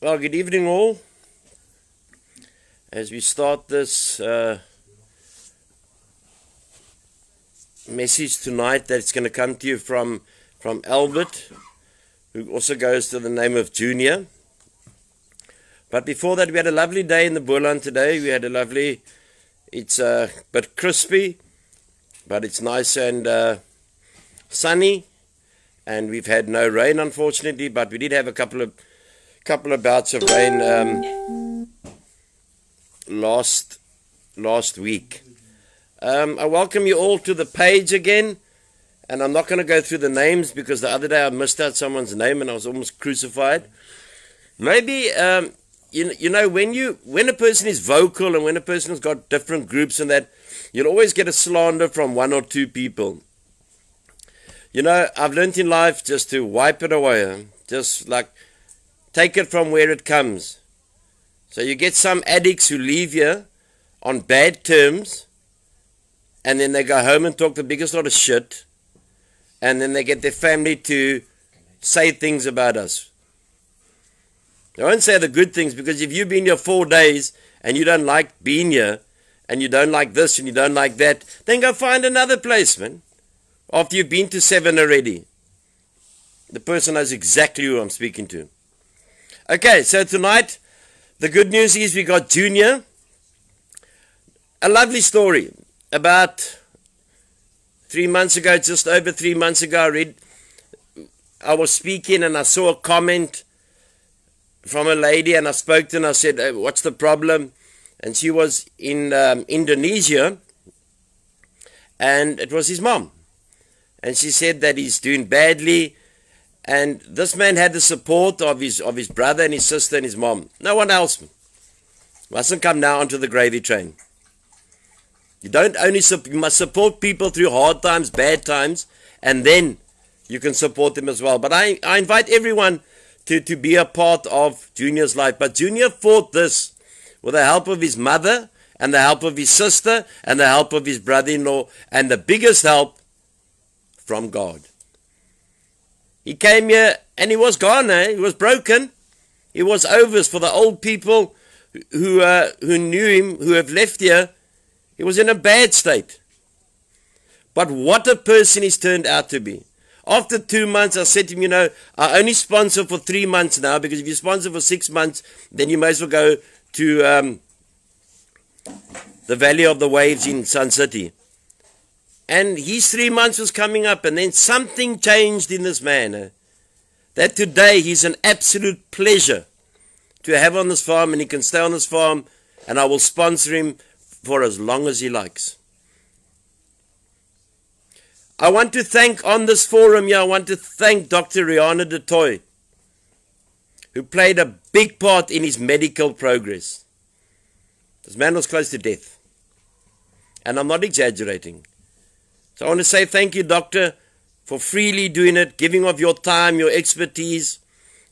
Well, good evening all. As we start this message tonight, that's going to come to you from Albert, who also goes to the name of Junior. But before that, we had a lovely day in the Boerland today. We had a lovely, it's a bit crispy, but it's nice and sunny. And we've had no rain, unfortunately, but we did have a couple of bouts of rain last week. I welcome you all to the page again, and I'm not going to go through the names because the other day I missed out someone's name and I was almost crucified. Maybe you know when a person is vocal and when a person has got different groups and that, you'll always get a slander from one or two people. You know, I've learned in life just to wipe it away, just like take it from where it comes. So you get some addicts who leave here on bad terms, and then they go home and talk the biggest lot of shit, and then they get their family to say things about us. I won't say the good things, because if you've been here 4 days and you don't like being here, and you don't like this and you don't like that, then go find another place, man. After you've been to 7 already. The person knows exactly who I'm speaking to. Okay, so tonight, the good news is we got Junior. A lovely story. About 3 months ago, just over 3 months ago, I was speaking and I saw a comment from a lady, and I spoke to her and I said, hey, what's the problem? And she was in Indonesia, and it was his mom. And she said that he's doing badly. And this man had the support of his brother and his sister and his mom. No one else. Mustn't come now onto the gravy train. You don't only you must support people through hard times, bad times, and then you can support them as well. But I invite everyone to be a part of Junior's life. But Junior fought this with the help of his mother and the help of his sister and the help of his brother-in-law, and the biggest help from God. He came here and he was gone, he was broken. He was over. For the old people who knew him, who have left here, he was in a bad state. But what a person he's turned out to be. After 2 months, I said to him, you know, I only sponsor for 3 months now, because if you sponsor for 6 months, then you may as well go to the Valley of the Waves in Sun City. And his 3 months was coming up, and then something changed in this man. That today he's an absolute pleasure to have on this farm, and he can stay on this farm, and I will sponsor him for as long as he likes. I want to thank, on this forum here, I want to thank Dr. Rihanna de Toy, who played a big part in his medical progress. This man was close to death. And I'm not exaggerating. So I want to say thank you, Doctor, for freely doing it, giving of your time, your expertise.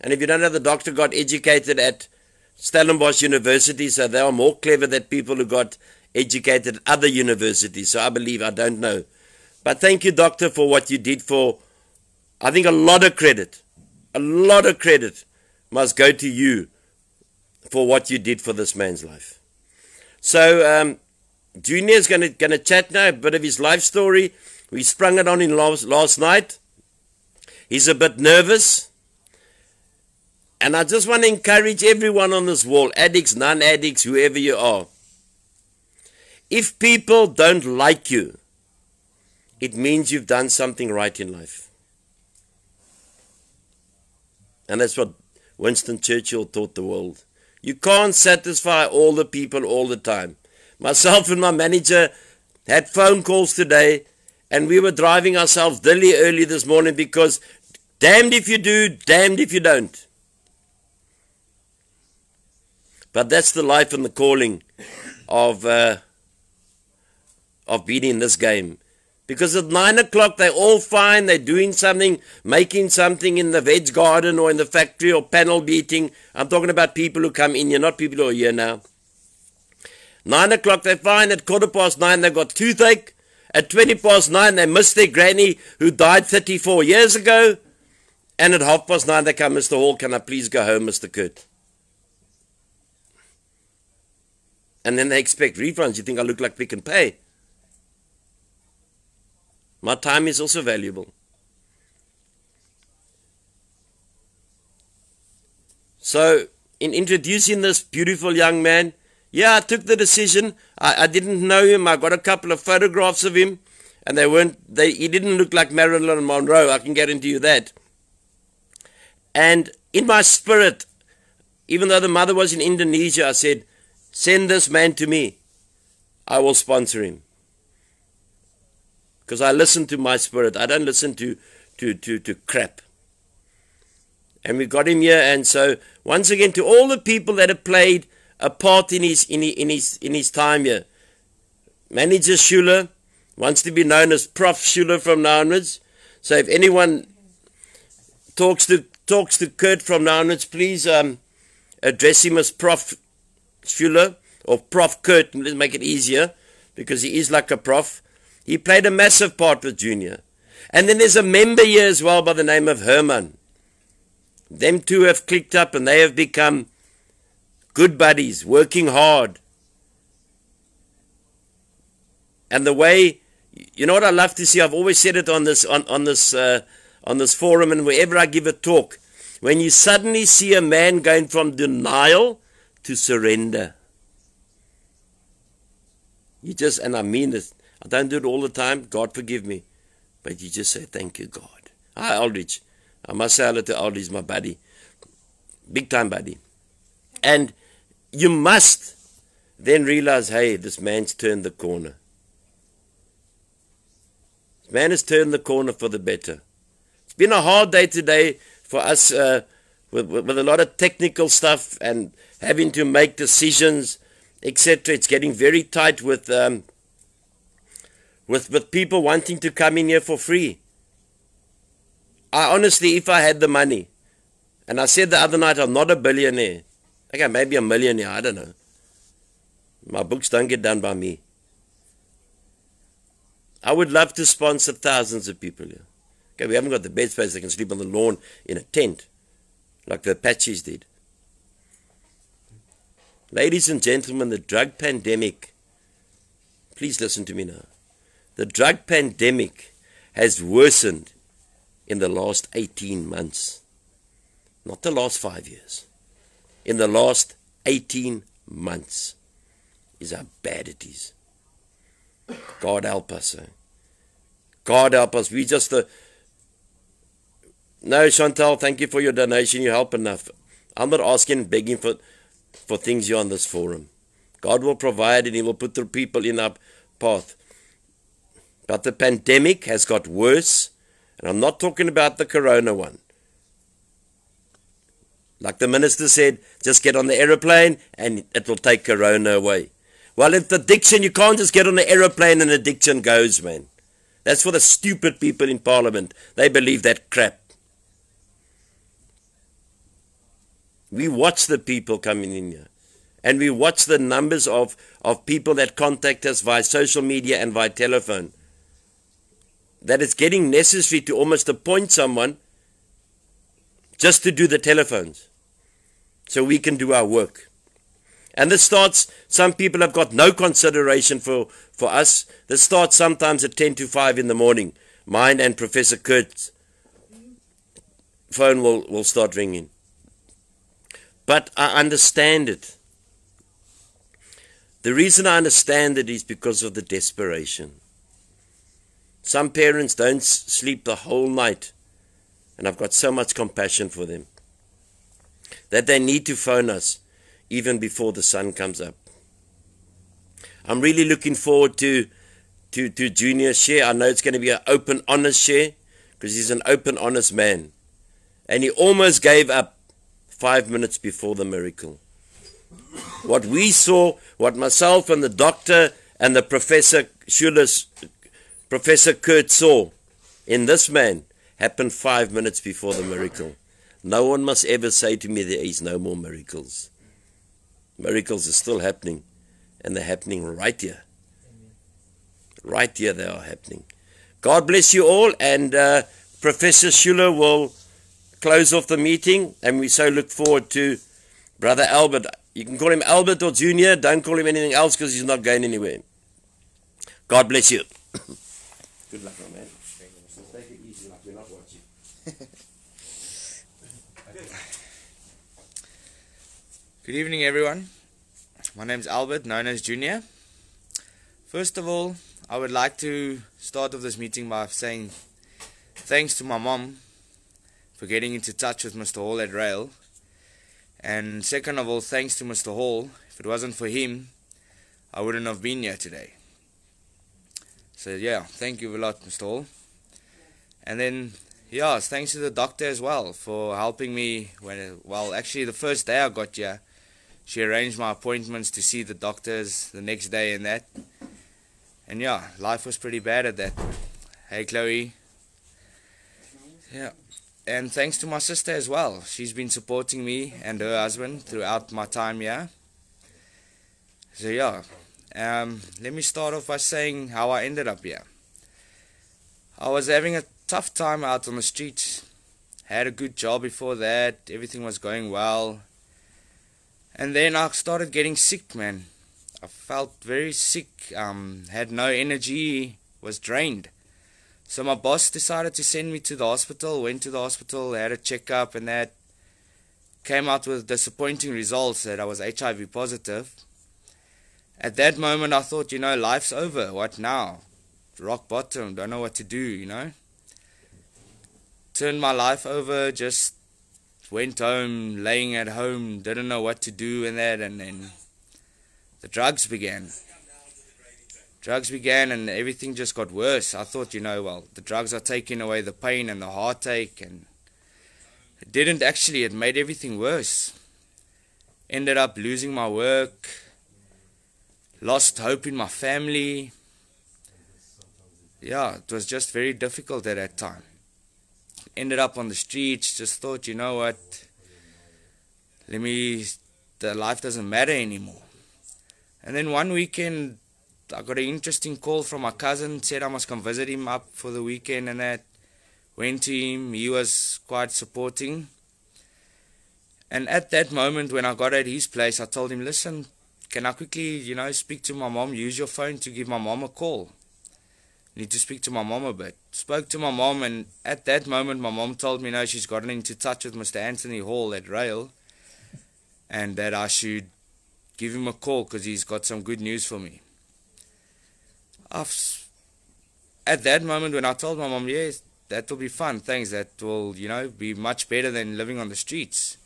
And if you don't know, the doctor got educated at Stellenbosch University, so they are more clever than people who got educated at other universities. So I believe, I don't know. But thank you, Doctor, for what you did for, I think a lot of credit must go to you for what you did for this man's life. So, Junior is going to chat now a bit of his life story. We sprung it on him last night. He's a bit nervous. And I just want to encourage everyone on this wall, addicts, non-addicts, whoever you are. If people don't like you, it means you've done something right in life. And that's what Winston Churchill taught the world. You can't satisfy all the people all the time. Myself and my manager had phone calls today, and we were driving ourselves dilly early this morning, because damned if you do, damned if you don't. But that's the life and the calling of being in this game. Because at 9 o'clock they're all fine, they're doing something, making something in the veg garden or in the factory or panel beating. I'm talking about people who come in here, not people who are here now. 9 o'clock they're fine, at 9:15 they've got toothache, at 9:20 they missed their granny who died 34 years ago, And at 9:30 they come, Mr. Hall, can I please go home, Mr. Kurt? And then they expect refunds. You think I look like Pick and Pay? My time is also valuable. So, in introducing this beautiful young man, yeah, I took the decision. I didn't know him. I got a couple of photographs of him, and he didn't look like Marilyn Monroe, I can guarantee you that. And in my spirit, even though the mother was in Indonesia, I said, send this man to me. I will sponsor him. Because I listen to my spirit. I don't listen to crap. And we got him here. And so, once again, to all the people that have played a part in his time here. Manager Schuler wants to be known as Prof. Schuler from now onwards. So if anyone talks to Kurt from now onwards, please address him as Prof. Schuler or Prof. Kurt. Let's make it easier, because he is like a prof. He played a massive part with Junior. And then there's a member here as well by the name of Herman. Them two have clicked up and they have become good buddies, working hard. And the way, you know what I love to see, I've always said it on this forum and wherever I give a talk, when you suddenly see a man going from denial to surrender. You just, and I mean this, I don't do it all the time, God forgive me, but you just say, thank you, God. Hi, Aldrich. I must say hello to Aldrich, my buddy. Big time buddy. And you must then realize, hey, this man's turned the corner. This man has turned the corner for the better. It's been a hard day today for us with a lot of technical stuff and having to make decisions, etc. It's getting very tight with people wanting to come in here for free. I honestly, if I had the money, and I said the other night, I'm not a billionaire. Okay, maybe a millionaire, I don't know. My books don't get done by me. I would love to sponsor thousands of people here. Okay, we haven't got the bed space, they can sleep on the lawn in a tent, like the Apaches did. Ladies and gentlemen, the drug pandemic, please listen to me now. The drug pandemic has worsened in the last 18 months. Not the last 5 years. In the last 18 months is how bad it is. God help us. God help us. We just... No, Chantal, thank you for your donation. You help enough. I'm not asking, begging for things here on this forum. God will provide and He will put the people in our path. But the pandemic has got worse. And I'm not talking about the corona one. Like the minister said, just get on the aeroplane and it will take corona away. Well, it's addiction. You can't just get on the aeroplane and addiction goes, man. That's for the stupid people in Parliament. They believe that crap. We watch the people coming in here. And we watch the numbers of people that contact us via social media and via telephone. That it's getting necessary to almost appoint someone just to do the telephones. So we can do our work. And this starts, some people have got no consideration for us. This starts sometimes at 10 to 5 in the morning. Mine and Professor Kurt's phone will start ringing. But I understand it. The reason I understand it is because of the desperation. Some parents don't sleep the whole night. And I've got so much compassion for them. That they need to phone us even before the sun comes up. I'm really looking forward to Junior's share. I know it's going to be an open, honest share because he's an open, honest man. And he almost gave up 5 minutes before the miracle. What we saw, what myself and the doctor and the Professor Schuler's, Professor Kurt saw in this man happened 5 minutes before the miracle. No one must ever say to me there is no more miracles. Miracles are still happening, and they're happening right here. Right here they are happening. God bless you all, and Professor Schuler will close off the meeting, and we so look forward to Brother Albert. You can call him Albert or Junior. Don't call him anything else because he's not going anywhere. God bless you. Good luck, my man. Take it easy like we're not watching. Good evening, everyone. My name's Albert, known as Junior. First of all, I would like to start off this meeting by saying thanks to my mom for getting into touch with Mr. Hall at RAEL. And second of all, thanks to Mr. Hall. If it wasn't for him, I wouldn't have been here today. So yeah, thank you a lot, Mr. Hall. And then, yeah, thanks to the doctor as well for helping me well, actually the first day I got here, she arranged my appointments to see the doctors the next day and that. And yeah, life was pretty bad at that. Hey, Chloe. Yeah. And thanks to my sister as well. She's been supporting me and her husband throughout my time here. So yeah, let me start off by saying how I ended up here. I was having a tough time out on the streets. Had a good job before that. Everything was going well. And then I started getting sick, man. I felt very sick, had no energy, was drained. So my boss decided to send me to the hospital, went to the hospital, had a checkup and that. Came out with disappointing results that I was HIV positive. At that moment I thought, life's over, what now? Rock bottom, don't know what to do, Turned my life over, just went home, laying at home, didn't know what to do and that, and then the drugs began. Drugs began and everything just got worse. I thought, well, the drugs are taking away the pain and the heartache, and it didn't actually, it made everything worse. Ended up losing my work, lost hope in my family. Yeah, it was just very difficult at that time. Ended up on the streets, just thought, what, the life doesn't matter anymore. And then one weekend, I got an interesting call from my cousin, said I must come visit him up for the weekend and that. Went to him, he was quite supporting. And at that moment when I got at his place, I told him, listen, can I quickly, speak to my mom, use your phone to give my mom a call. Need to speak to my mom a bit. Spoke to my mom, and at that moment my mom told me no, she's gotten into touch with Mr. Anthony Hall at RAEL, and that I should give him a call because he's got some good news for me. At that moment when I told my mom, yes, that will be fun, thanks, that will, be much better than living on the streets.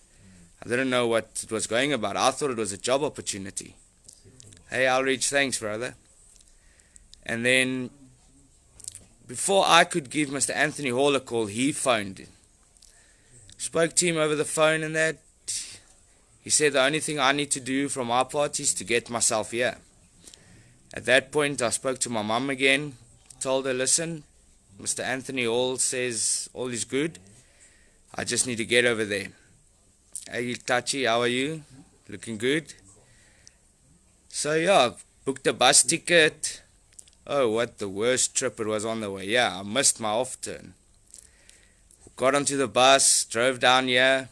I didn't know what it was going about. I thought it was a job opportunity. Hey, Ulrich, thanks, brother. And then, before I could give Mr. Anthony Hall a call, he phoned. Spoke to him over the phone and that. He said the only thing I need to do from our part is to get myself here. At that point, I spoke to my mum again. Told her, listen, Mr. Anthony Hall says all is good. I just need to get over there. Hey, Tachi, how are you? Looking good? So yeah, booked a bus ticket. Oh, what the worst trip it was on the way. Yeah, I missed my off turn. Got onto the bus, drove down here.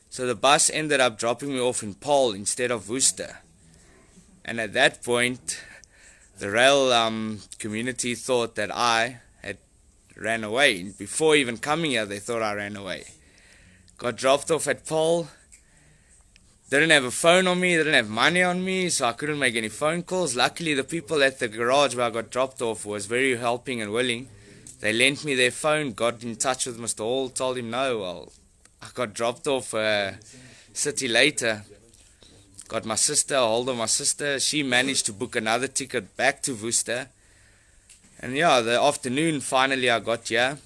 So the bus ended up dropping me off in Paarl instead of Worcester. And at that point, the RAEL community thought that I had ran away. Before even coming here, they thought I ran away. Got dropped off at Paarl. Didn't have a phone on me, didn't have money on me, so I couldn't make any phone calls. Luckily, the people at the garage where I got dropped off was very helping and willing. They lent me their phone, got in touch with Mr. Hall, told him no. Well, I got dropped off a city later. Got my sister, a hold of my sister. She managed to book another ticket back to Worcester. And yeah, the afternoon, finally I got here.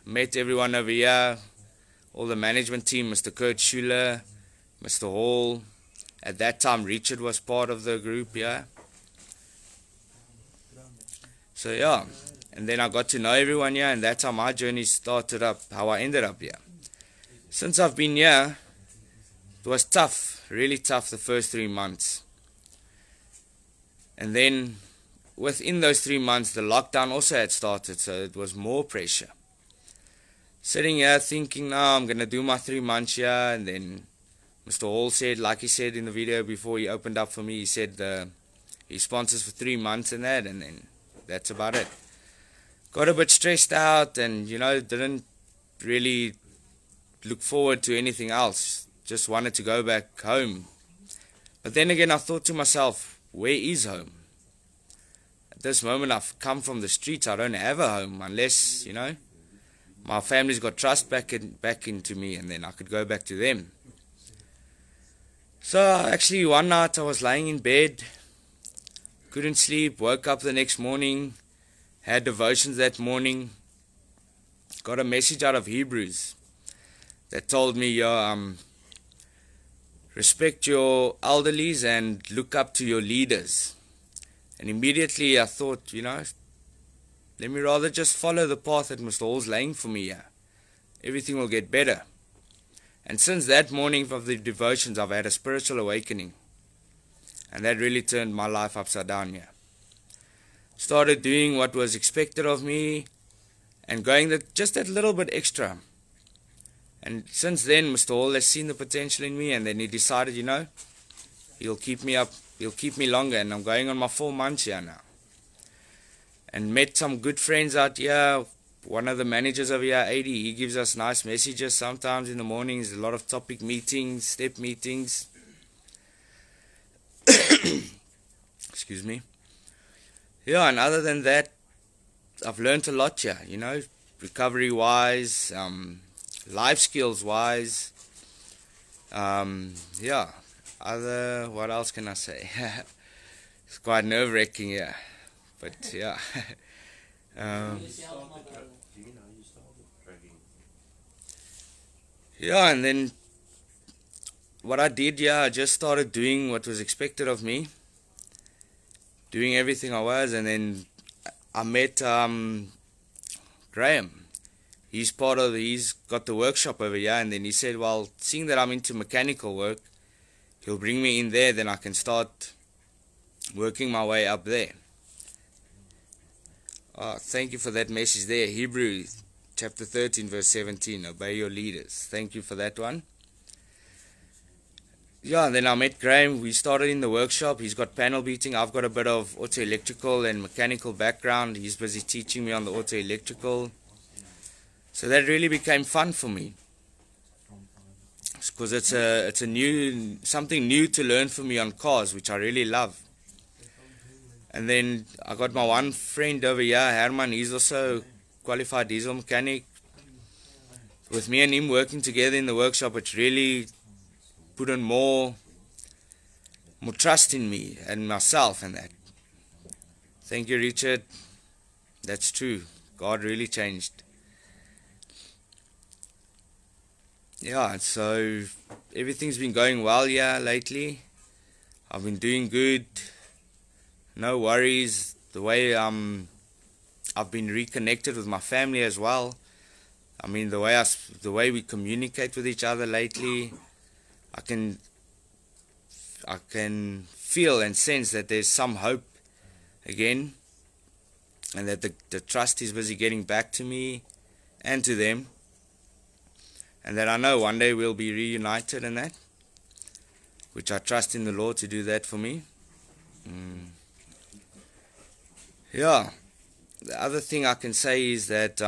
Met everyone over here. All the management team, Mr. Schuler, Mr. Hall. At that time, Richard was part of the group, yeah. So yeah, and then I got to know everyone here, and that's how my journey started up, how I ended up here. Since I've been here, it was tough, really tough the first 3 months. And then within those 3 months, the lockdown also had started, so it was more pressure. sitting here thinking, now I'm going to do my 3 months here, and then Mr. Hall said, like he said in the video before he opened up for me, he said he sponsors for 3 months and that, and then that's about it. Got a bit stressed out and, didn't really look forward to anything else. Just wanted to go back home. But then again, I thought to myself, where is home? At this moment, I've come from the streets. I don't have a home unless, my family's got trust back into me, and then I could go back to them. So actually one night I was lying in bed, couldn't sleep, woke up the next morning, had devotions that morning, got a message out of Hebrews that told me, respect your elderlies and look up to your leaders. And immediately I thought, let me rather just follow the path that Mr. Hall's laying for me here. Everything will get better. And since that morning of the devotions, I've had a spiritual awakening. And that really turned my life upside down here. Started doing what was expected of me and going just that little bit extra. And since then, Mr. Hall has seen the potential in me, and then he decided, he'll keep me up, he'll keep me longer, and I'm going on my 4 months here now. And met some good friends out here. One of the managers over here, 80, he gives us nice messages sometimes in the mornings, a lot of topic meetings, step meetings. Excuse me. Yeah, and other than that, I've learned a lot here, recovery-wise, life skills-wise. Yeah, what else can I say? It's quite nerve-wracking here, but yeah. Yeah, and then what I did, I just started doing what was expected of me, doing everything I was, and then I met Graham. He's got the workshop over here, and then he said, well, seeing that I'm into mechanical work, he'll bring me in there, then I can start working my way up there. Thank you for that message there. Hebrews chapter 13 verse 17, obey your leaders. Thank you for that one. Yeah, then I met Graham. We started in the workshop. He's got panel beating. I've got a bit of auto electrical and mechanical background. He's busy teaching me on the auto electrical. So that really became fun for me, because it's something new to learn for me on cars, which I really love. And then I got my one friend over here, Herman. He's also qualified diesel mechanic. With me and him working together in the workshop, it's really put on more trust in me and myself and that. Thank you, Richard. That's true. God really changed. Yeah, so everything's been going well here lately. I've been doing good. No worries. The way I've been reconnected with my family as well. I mean, the way we communicate with each other lately, I can feel and sense that there's some hope again, and that the trust is busy getting back to me and to them, and that I know one day we'll be reunited and that, which I trust in the Lord to do that for me. Yeah, the other thing I can say is that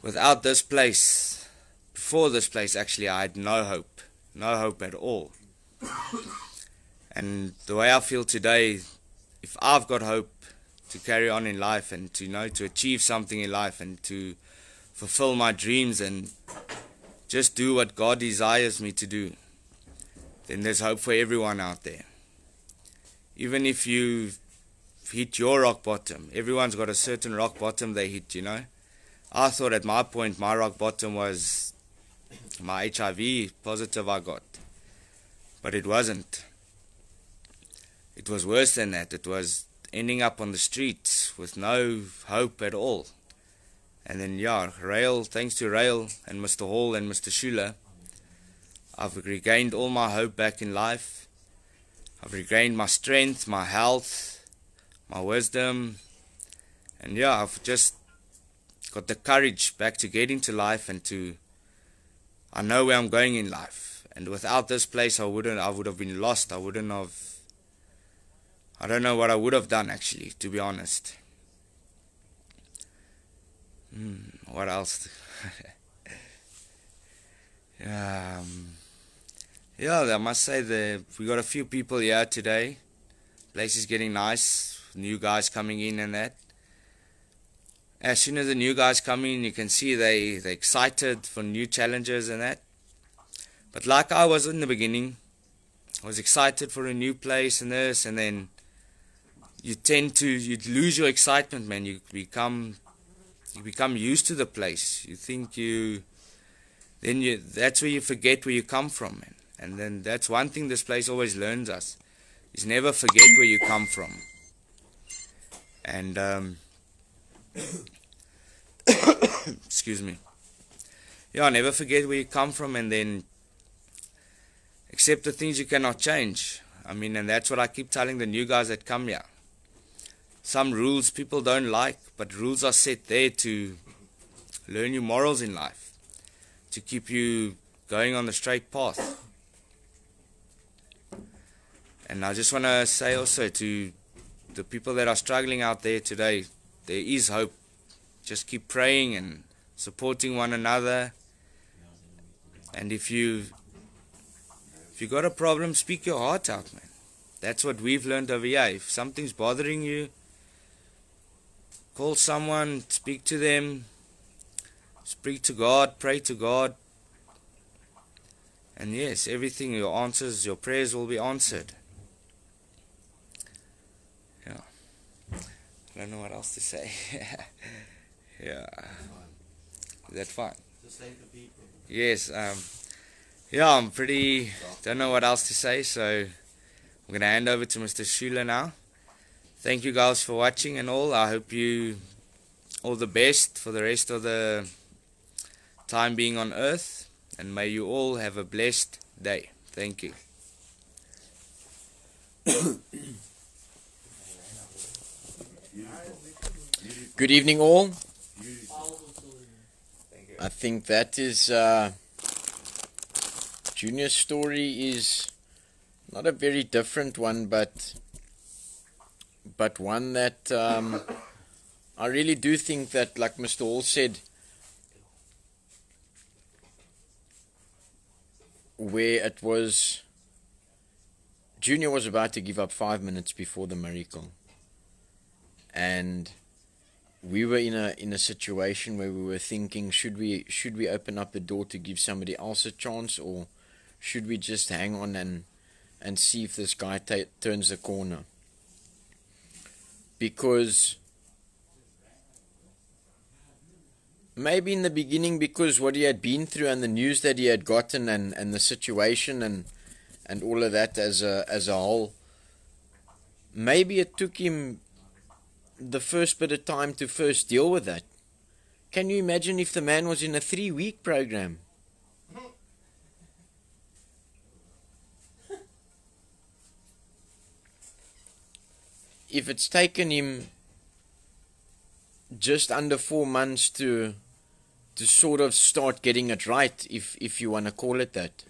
without this place, before this place actually, I had no hope at all. And the way I feel today, if I've got hope to carry on in life and to achieve something in life and to fulfill my dreams and just do what God desires me to do, then there's hope for everyone out there. Even if you hit your rock bottom, everyone's got a certain rock bottom they hit, I thought at my point my rock bottom was my HIV positive I got, but it wasn't. It was worse than that. It was ending up on the streets with no hope at all. And then RAEL, thanks to RAEL and Mr. Hall and Mr. Schuler, I've regained all my hope back in life. I've regained my strength, my health, my wisdom, and I've just got the courage back to get into life and I know where I'm going in life. And without this place, I would have been lost. I don't know what I would have done, actually, to be honest. What else? Yeah, I must say we got a few people here today. Place is getting nice. New guys coming in and that. As soon as the new guys come in, you can see they're excited for new challenges and that. But like I was in the beginning, I was excited for a new place and this, and then you lose your excitement, man. You become used to the place. You think that's where you forget where you come from, man. And then that's one thing this place always learns us, is never forget where you come from. And excuse me. Yeah, never forget where you come from, and then accept the things you cannot change. I mean, and that's what I keep telling the new guys that come here. Some rules people don't like, but rules are set there to learn you morals in life, to keep you going on the straight path. And I just want to say also to the people that are struggling out there today, there is hope. Just keep praying and supporting one another. And if you got a problem, speak your heart out, man. That's what we've learned over here. If something's bothering you, call someone, speak to them, speak to God, pray to God. And yes, everything, your prayers will be answered. Yeah. I don't know what else to say. Yeah. Is that fine? Just thank the people. Yes. Yeah, don't know what else to say, so I'm going to hand over to Mr. Schuler now. Thank you guys for watching and all. I hope you all the best for the rest of the time being on earth, and may you all have a blessed day. Thank you. Good evening all. I think that is Junior's story is not a very different one, but one that I really do think that, like Mr. Hall said, where it was Junior was about to give up 5 minutes before the miracle, and we were in a situation where we were thinking, should we open up the door to give somebody else a chance, or should we just hang on and see if this guy turns the corner? Because maybe in the beginning, because what he had been through and the news that he had gotten and the situation and all of that as a whole, maybe it took him the first bit of time to first deal with that. Can you imagine if the man was in a 3-week program? If it's taken him just under 4 months to sort of start getting it right, if you want to call it that,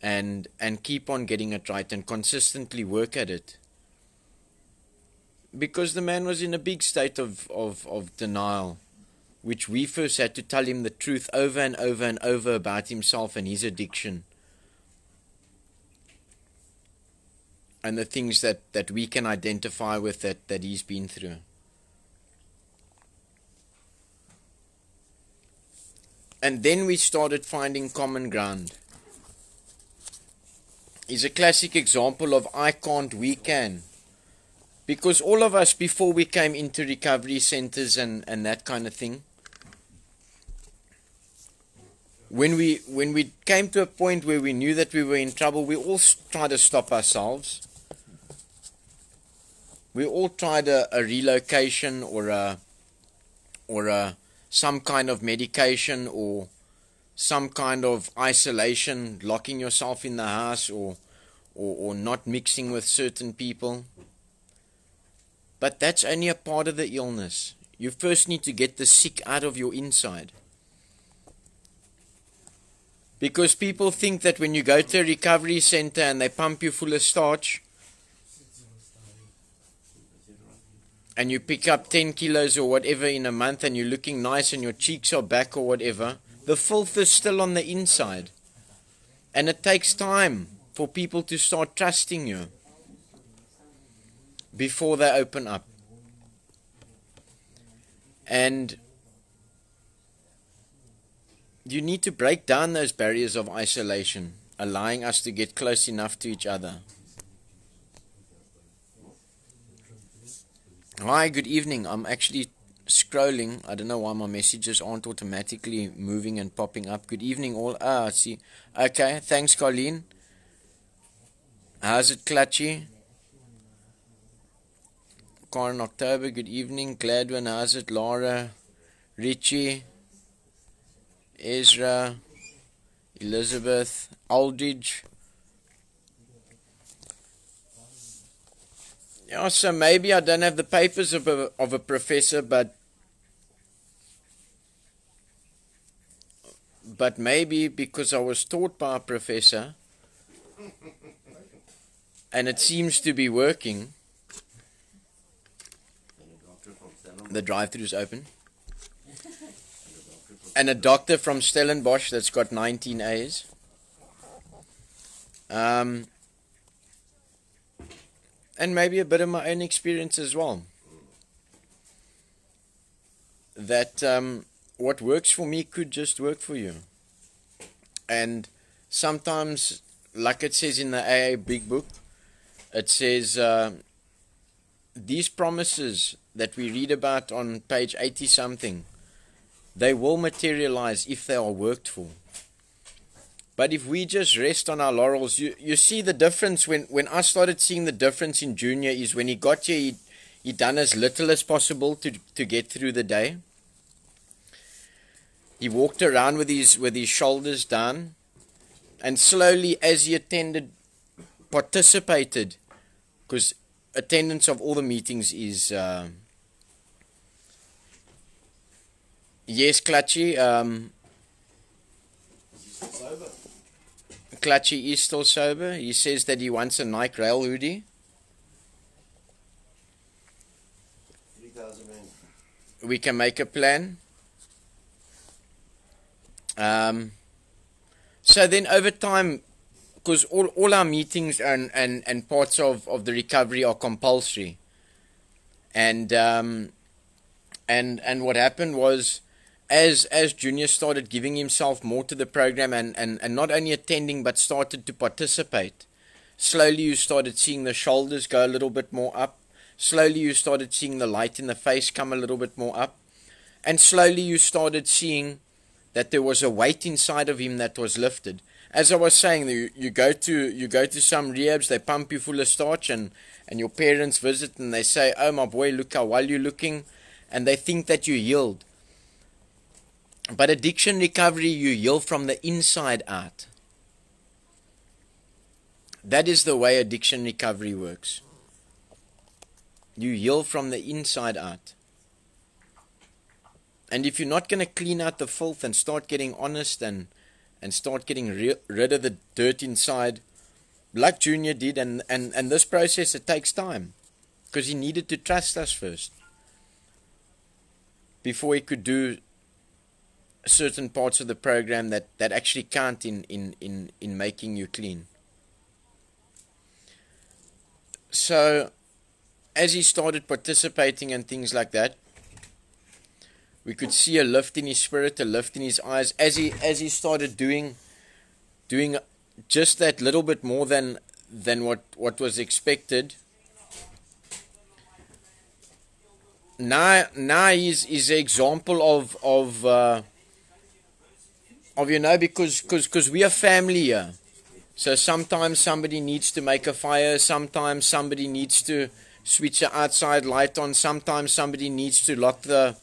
and keep on getting it right and consistently work at it, because the man was in a big state of denial, which we first had to tell him the truth over and over and over about himself and his addiction, and the things that we can identify with that he's been through. And then we started finding common ground. He's a classic example of I can't, we can. Because all of us, before we came into recovery centers and that kind of thing, when we came to a point where we knew that we were in trouble, we all tried to stop ourselves. We all tried a relocation or some kind of medication or some kind of isolation, locking yourself in the house or not mixing with certain people. But that's only a part of the illness. You first need to get the sick out of your inside. Because people think that when you go to a recovery center and they pump you full of starch and you pick up 10 kilos or whatever in a month and you're looking nice and your cheeks are back or whatever, the filth is still on the inside. And it takes time for people to start trusting you before they open up. And you need to break down those barriers of isolation, allowing us to get close enough to each other. Hi, good evening. I'm actually scrolling. I don't know why my messages aren't automatically moving and popping up. Good evening all. I see. Okay, thanks Colleen. How's it, Clutchy? Karen October, good evening. Gladwin, how's it? Laura, Richie, Ezra, Elizabeth, Aldridge. Yeah, so maybe I don't have the papers of a professor, but maybe because I was taught by a professor and it seems to be working. The drive-thru is open. And a doctor from Stellenbosch that's got 19 A's. And maybe a bit of my own experience as well. That what works for me could just work for you. And sometimes, like it says in the AA Big Book, it says these promises that we read about on page 80 something, they will materialize if they are worked for. But if we just rest on our laurels, you see the difference. When I started seeing the difference in Junior is when he got here, he done as little as possible to get through the day. He walked around with his shoulders down, and slowly as he participated, because attendance of all the meetings is yes, Clutchy. Clutchy is still sober. He says that he wants a Nike Rail hoodie. 3,000 rand. We can make a plan. So then over time, because all our meetings and parts of the recovery are compulsory. And what happened was, as Junior started giving himself more to the program and not only attending but started to participate, slowly you started seeing the shoulders go a little bit more up. Slowly you started seeing the light in the face come a little bit more up. And slowly you started seeing that there was a weight inside of him that was lifted. As I was saying, you go to some rehabs, they pump you full of starch, and your parents visit and they say, "Oh my boy, look how well you're looking," and they think that you healed. But addiction recovery, you heal from the inside out. That is the way addiction recovery works. You heal from the inside out. And if you're not going to clean out the filth and start getting honest and start getting rid of the dirt inside, like Junior did, and this process, it takes time. Because he needed to trust us first. Before he could do certain parts of the program that actually count in making you clean. So, as he started participating and things like that, we could see a lift in his spirit, a lift in his eyes, as he started doing just that little bit more than what was expected. Now he's an example of because we are family here. So sometimes somebody needs to make a fire, sometimes somebody needs to switch the outside light on, sometimes somebody needs to lock the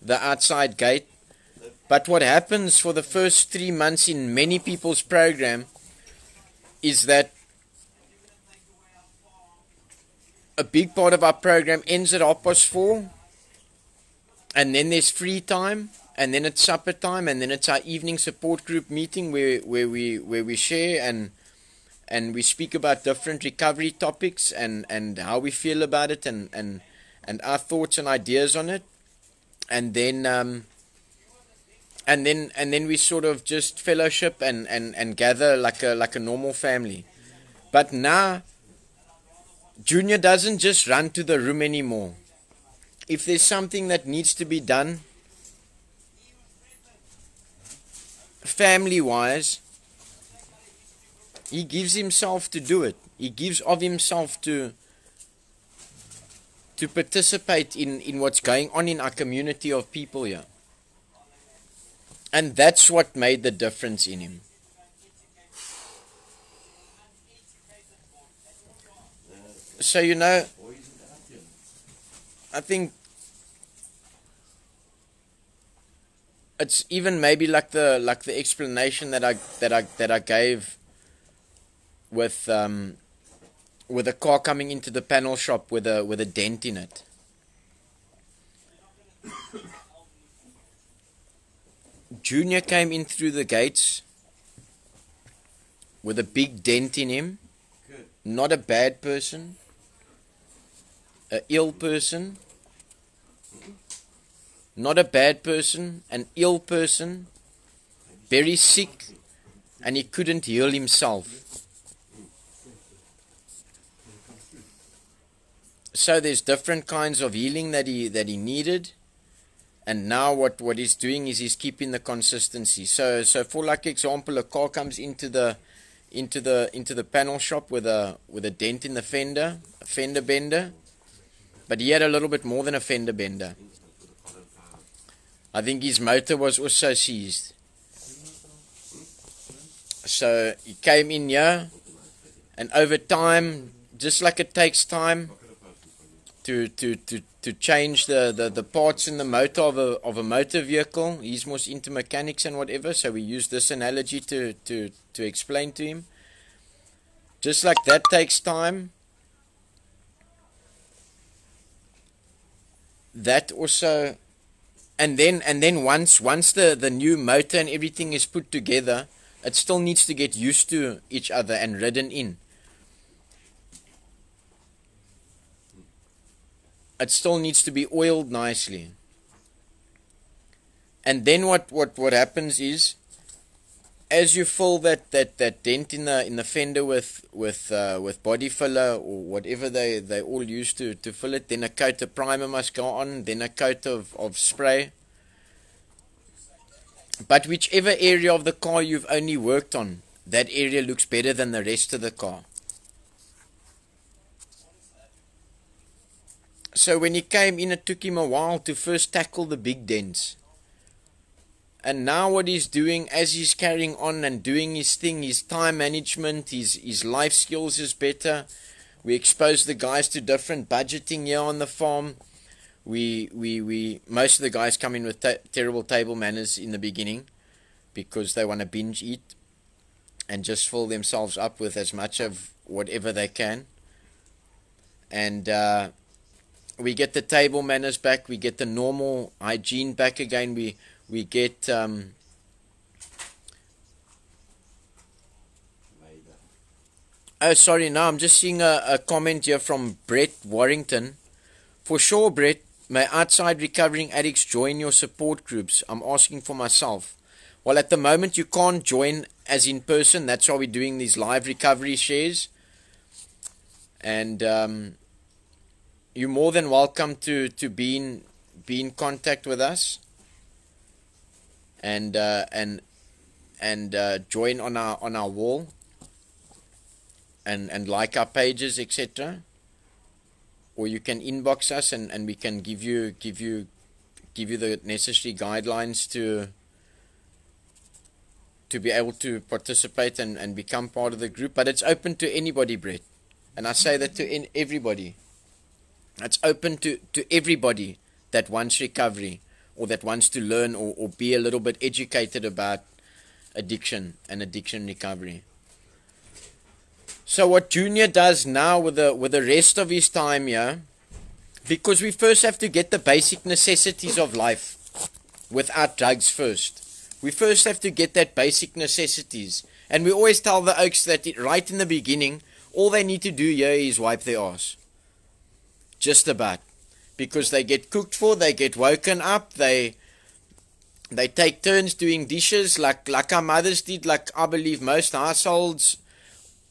outside gate. But what happens for the first 3 months in many people's program is that a big part of our program ends at 4:30, And then there's free time, and then it's supper time, and then it's our evening support group meeting where we share and we speak about different recovery topics and how we feel about it and our thoughts and ideas on it. And then we sort of just fellowship and gather like a normal family. But now Junior doesn't just run to the room anymore. If there's something that needs to be done family-wise, he gives himself to do it. He gives of himself to participate in what's going on in our community of people here. And that's what made the difference in him. So, you know, I think it's even maybe like the explanation that I gave with a car coming into the panel shop with a dent in it. Junior came in through the gates with a big dent in him. Not a bad person, a ill person. Not a bad person, an ill person, very sick, and he couldn't heal himself. So there's different kinds of healing that he needed, and now what he's doing is he's keeping the consistency. So for like example, a car comes into the panel shop with a dent in the fender, a fender bender, but he had a little bit more than a fender bender. I think his motor was also seized. So he came in here, and over time, just like it takes time to change the parts in the motor of a motor vehicle, he's more into mechanics and whatever. So we use this analogy to explain to him. Just like that takes time, that also. And then once the new motor and everything is put together, it still needs to get used to each other and ridden in. It still needs to be oiled nicely. And then what happens is, as you fill that dent in the fender with body filler or whatever they all use to fill it, then a coat of primer must go on, then a coat of spray. But whichever area of the car you've only worked on, that area looks better than the rest of the car. So when he came in, it took him a while to first tackle the big dents. And now what he's doing, as he's carrying on and doing his thing, his time management, his life skills is better. We expose the guys to different budgeting here on the farm. Most of the guys come in with terrible table manners in the beginning because they want to binge eat and just fill themselves up with as much of whatever they can. And we get the table manners back. We get the normal hygiene back again. We get oh, sorry, no, I'm just seeing a comment here from Brett Warrington. For sure, Brett, may outside recovering addicts join your support groups? I'm asking for myself. Well, at the moment you can't join as in person. That's why we're doing these live recovery shares. And you're more than welcome to be in contact with us. And join on our wall and like our pages, etc. Or you can inbox us and we can give you the necessary guidelines to be able to participate and become part of the group. But it's open to anybody, Brett, and I say that to everybody. It's open to everybody that wants recovery, or that wants to learn or be a little bit educated about addiction and addiction recovery. So what Junior does now with the rest of his time here, Because we first have to get the basic necessities of life without drugs first. We first have to get that basic necessities. And we always tell the oaks that right in the beginning, all they need to do here is wipe their arse. Just about. Because they get cooked for, they get woken up, they take turns doing dishes like our mothers did, like I believe most households,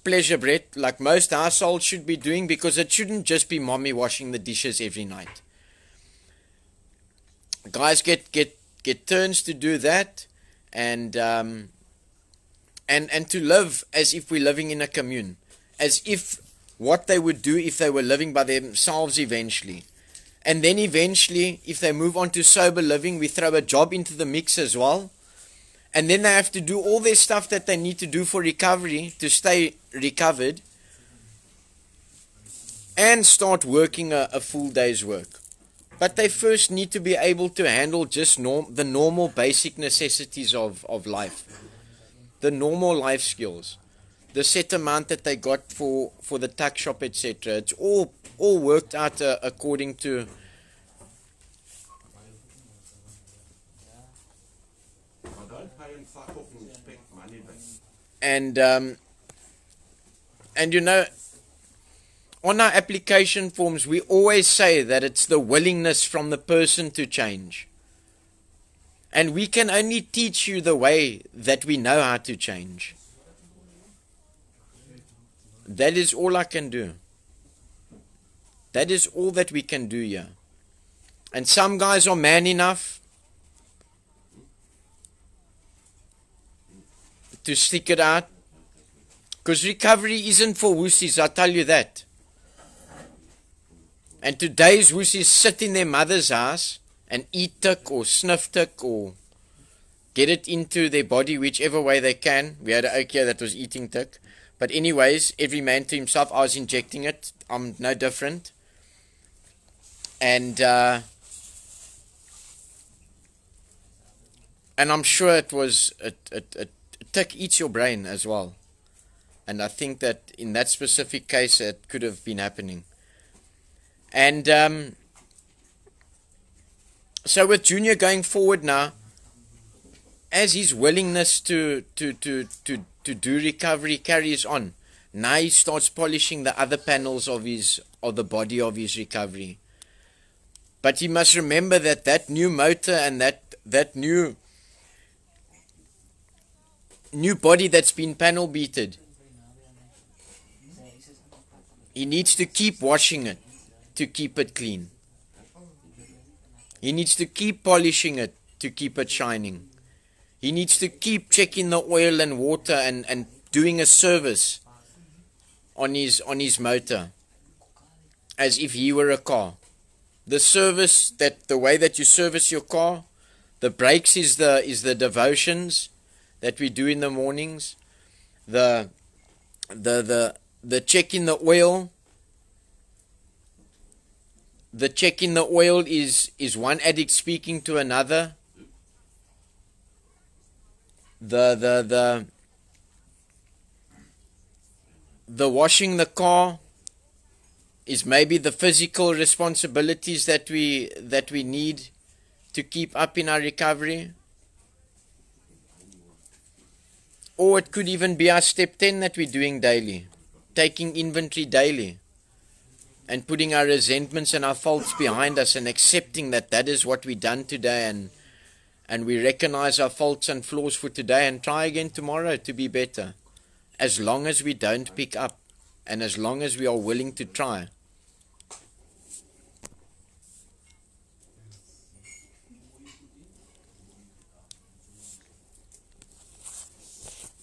pleasure bread, like most households should be doing, because it shouldn't just be mommy washing the dishes every night. Guys get turns to do that, and to live as if we're living in a commune, as if what they would do if they were living by themselves eventually. And then eventually, if they move on to sober living, we throw a job into the mix as well. And then they have to do all their stuff that they need to do for recovery, to stay recovered, and start working a full day's work. But they first need to be able to handle just the normal basic necessities of life. The normal life skills. The set amount that they got for the tuck shop, etc. It's all worked out according to... And you know, on our application forms, we always say that it's the willingness from the person to change. And we can only teach you the way that we know how to change. That is all I can do. That is all that we can do here. And some guys are man enough to stick it out. Because recovery isn't for wussies, I tell you that. And today's wussies sit in their mother's house and eat tick or sniff tick or get it into their body whichever way they can. We had an oak here that was eating tick. But anyways, every man to himself. I was injecting it. I'm no different. And I'm sure it was a tick eats your brain as well. And I think that in that specific case it could have been happening. And so with Junior going forward now, as his willingness to do recovery carries on, now he starts polishing the other panels of the body of his recovery. But he must remember that new motor and that new body that's been panel beated, he needs to keep washing it to keep it clean. He needs to keep polishing it to keep it shining. He needs to keep checking the oil and water and doing a service on his motor as if he were a car. The service, the way that you service your car, the brakes is the devotions that we do in the mornings. The checking the oil. The checking the oil is one addict speaking to another. The washing the car is maybe the physical responsibilities that we need to keep up in our recovery. Or it could even be our step 10 that we're doing daily, taking inventory daily and putting our resentments and our faults behind us and accepting that is what we done today, and we recognize our faults and flaws for today and try again tomorrow to be better, as long as we don't pick up and as long as we are willing to try.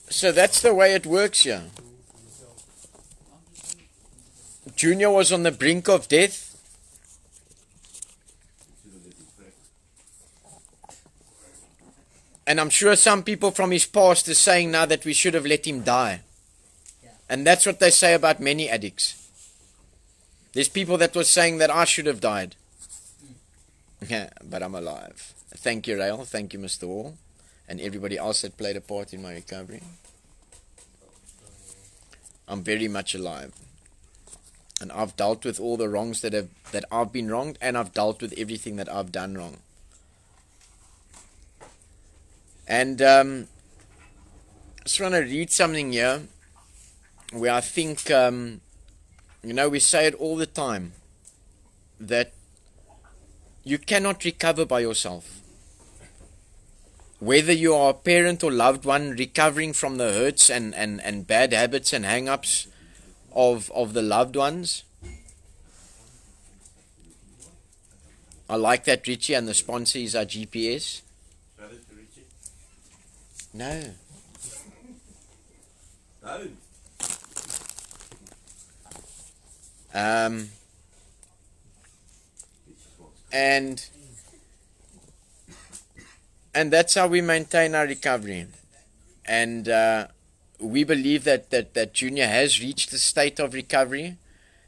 So that's the way it works here. Junior was on the brink of death. And I'm sure some people from his past are saying now that we should have let him die. And that's what they say about many addicts. There's people that were saying that I should have died. Yeah, but I'm alive. Thank you, RAEL. Thank you, Mr. Wall. And everybody else that played a part in my recovery. I'm very much alive. And I've dealt with all the wrongs that I've been wronged, and I've dealt with everything that I've done wrong. And I just want to read something here where I think, we say it all the time, that you cannot recover by yourself. Whether you are a parent or loved one recovering from the hurts and bad habits and hang-ups of the loved ones. I like that, Richie, and the sponsor is our GPS. No. And that's how we maintain our recovery. And we believe that Junior has reached the state of recovery,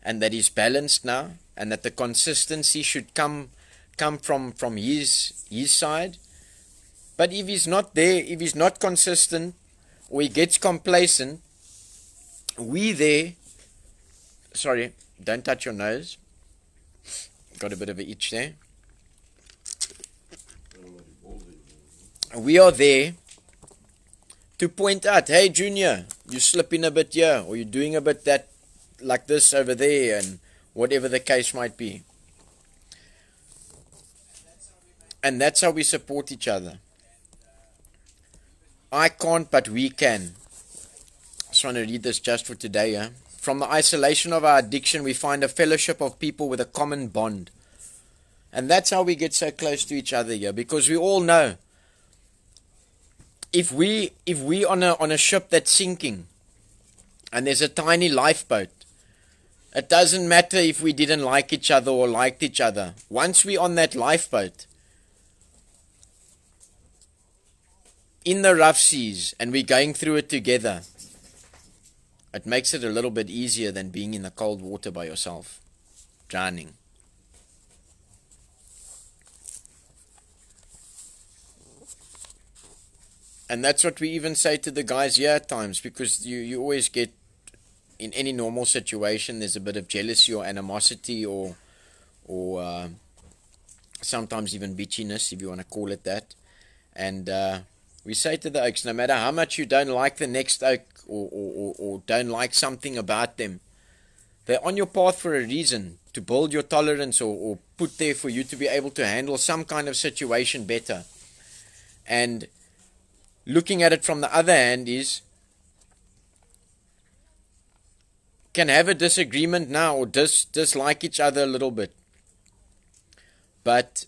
and that he's balanced now, and that the consistency should come from his side. But if he's not there, if he's not consistent, or he gets complacent, sorry, don't touch your nose. Got a bit of an itch there. We are there to point out, hey Junior, you're slipping a bit here, or you're doing a bit that like this over there, and whatever the case might be. And that's how we support each other. I can't, but we can. I just want to read this just for today. Yeah? From the isolation of our addiction, we find a fellowship of people with a common bond. And that's how we get so close to each other here, because we all know, if we on a ship that's sinking, and there's a tiny lifeboat, it doesn't matter if we didn't like each other or liked each other. Once we're on that lifeboat, in the rough seas, and we're going through it together, it makes it a little bit easier than being in the cold water by yourself, drowning. And that's what we even say to the guys here at times, because you always get, in any normal situation, there's a bit of jealousy or animosity or sometimes even bitchiness, if you want to call it that. And we say to the oaks, no matter how much you don't like the next oak or don't like something about them, they're on your path for a reason, to build your tolerance or put there for you to be able to handle some kind of situation better. And looking at it from the other hand is, can have a disagreement now or dislike each other a little bit, but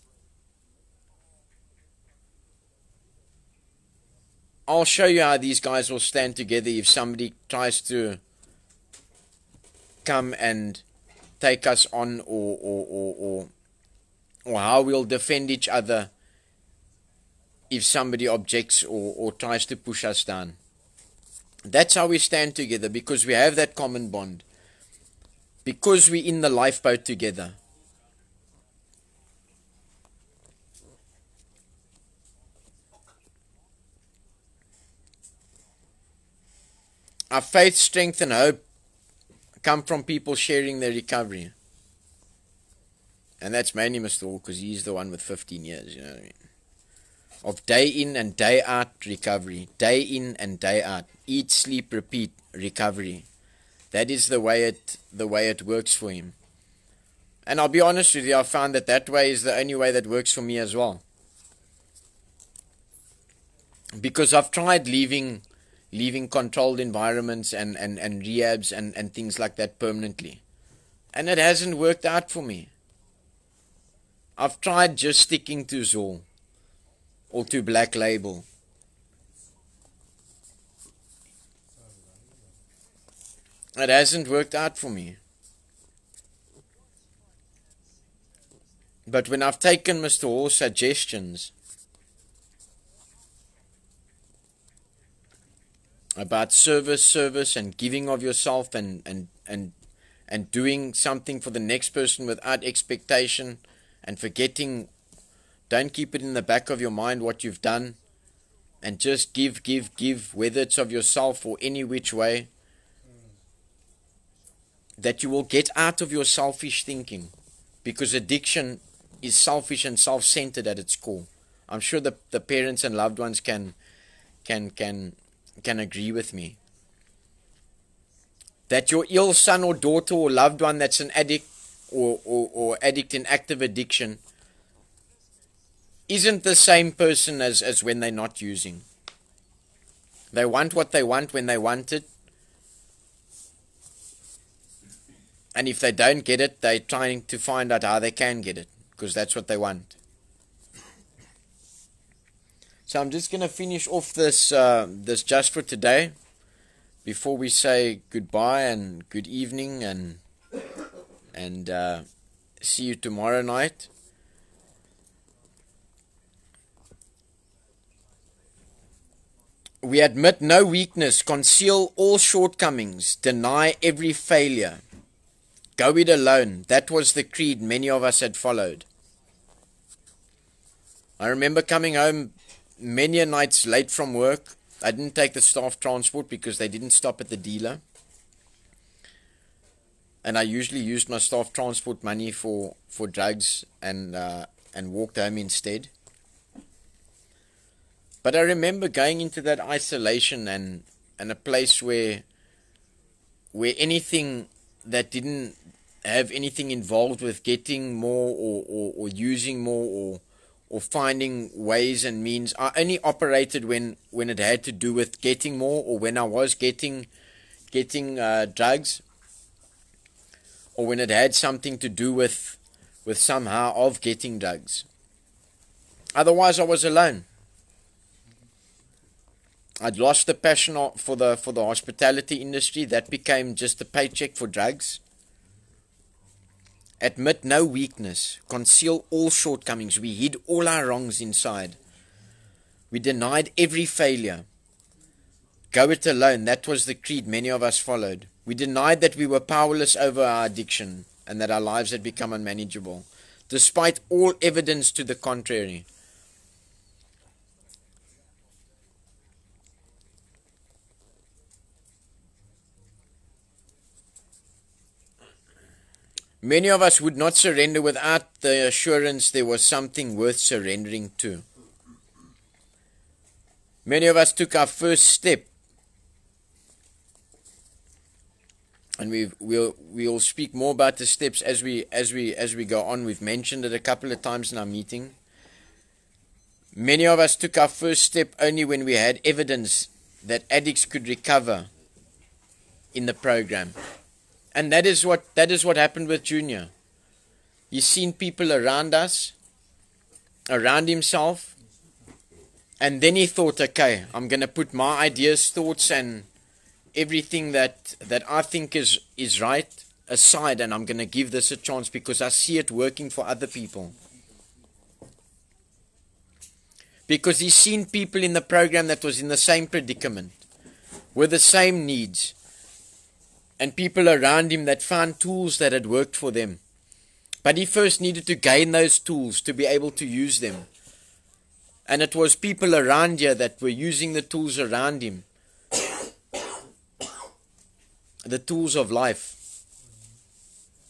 I'll show you how these guys will stand together if somebody tries to come and take us on, or how we'll defend each other if somebody objects or tries to push us down. That's how we stand together, because we have that common bond, because we're in the lifeboat together. Our faith, strength and hope come from people sharing their recovery. And that's mainly Mr. Hall, because he's the one with 15 years, you know what I mean? Of day in and day out recovery. Day in and day out. Eat, sleep, repeat, recovery. That is the way it works for him. And I'll be honest with you, I found that way is the only way that works for me as well. Because I've tried leaving controlled environments and rehabs and things like that permanently. And it hasn't worked out for me. I've tried just sticking to Zoll or to Black Label. It hasn't worked out for me. But when I've taken Mr. Hall's suggestions about service and giving of yourself and doing something for the next person without expectation and forgetting, don't keep it in the back of your mind what you've done, and just give, whether it's of yourself or any which way. that you will get out of your selfish thinking, because addiction is selfish and self-centered at its core. I'm sure the parents and loved ones can agree with me. That your ill son or daughter or loved one that's an addict or addict in active addiction isn't the same person as when they're not using. They want what they want when they want it. And if they don't get it, they're trying to find out how they can get it, because that's what they want. So I'm just going to finish off this just for today, before we say goodbye and good evening and see you tomorrow night. We admit no weakness, conceal all shortcomings, deny every failure. Go it alone. That was the creed many of us had followed. I remember coming home many a nights late from work. I didn't take the staff transport because they didn't stop at the dealer. And I usually used my staff transport money for drugs and walked home instead. But I remember going into that isolation and a place where anything that didn't have anything involved with getting more or using more or finding ways and means, I only operated when it had to do with getting more, or when I was getting drugs, or when it had something to do with somehow of getting drugs. Otherwise, I was alone. I'd lost the passion for the hospitality industry. That became just a paycheck for drugs. Admit no weakness. Conceal all shortcomings. We hid all our wrongs inside. We denied every failure. Go it alone. That was the creed many of us followed. We denied that we were powerless over our addiction and that our lives had become unmanageable, despite all evidence to the contrary. Many of us would not surrender without the assurance there was something worth surrendering to. Many of us took our first step, and we'll speak more about the steps as we go on. We've mentioned it a couple of times in our meeting. Many of us took our first step only when we had evidence that addicts could recover in the program. And that is what happened with Junior. He's seen people around us, around himself, and then he thought, okay, I'm going to put my ideas, thoughts, and everything that I think is right aside, and I'm going to give this a chance because I see it working for other people. Because he's seen people in the program that was in the same predicament, with the same needs, and people around him that found tools that had worked for them. But he first needed to gain those tools to be able to use them. And it was people around here that were using the tools around him. The tools of life.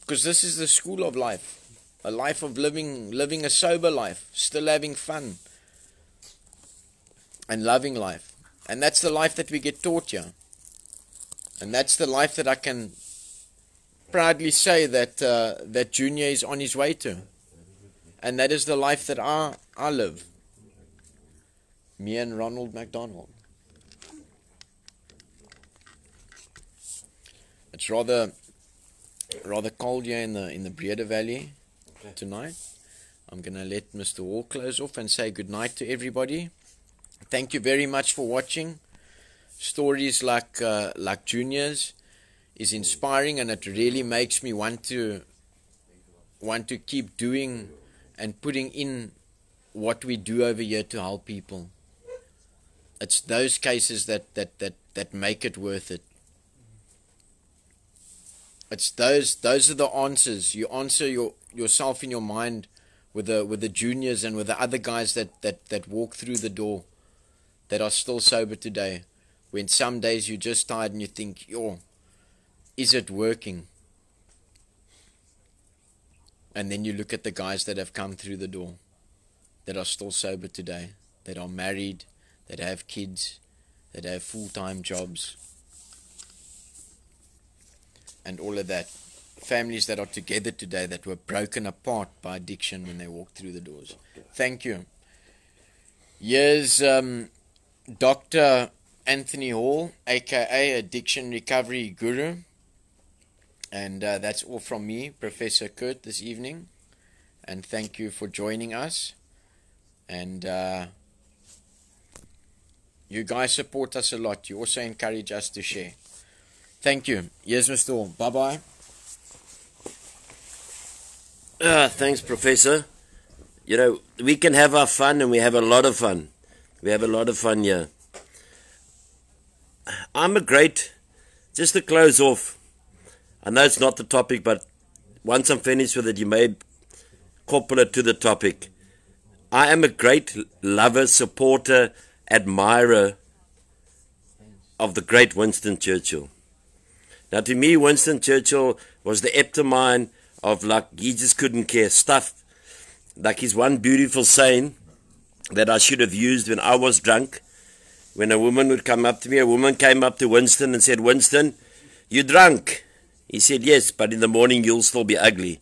Because this is the school of life. A life of living a sober life. Still having fun. And loving life. And that's the life that we get taught here. And that's the life that I can proudly say that Junior is on his way to. And that is the life that I live. Me and Ronald McDonald. It's rather cold here in the Breede Valley tonight. I'm going to let Mr. Hall close off and say good night to everybody. Thank you very much for watching. Stories like Junior's is inspiring, and it really makes me want to keep doing and putting in what we do over here to help people. It's those cases that make it worth it. It's those are the answers. You answer yourself in your mind with the juniors and with the other guys that walk through the door that are still sober today. When some days you're just tired and you think, yo, is it working? And then you look at the guys that have come through the door, that are still sober today, that are married, that have kids, that have full-time jobs, and all of that. Families that are together today that were broken apart by addiction when they walked through the doors. Thank you. Here's Dr. Anthony Hall, aka Addiction Recovery Guru. And that's all from me, Professor Kurt, this evening. And thank you for joining us. And you guys support us a lot. You also encourage us to share. Thank you. Yes, Mr. Hall. Bye-bye. Thanks, Professor. You know, we can have our fun, and we have a lot of fun. We have a lot of fun here. Just to close off, I know it's not the topic, but once I'm finished with it, you may couple it to the topic. I am a great lover, supporter, admirer of the great Winston Churchill. Now, to me, Winston Churchill was the epitome of, like, he just couldn't care stuff. Like his one beautiful saying that I should have used when I was drunk. When a woman would come up to me, a woman came up to Winston and said, "Winston, you drunk?" He said, "Yes, but in the morning you'll still be ugly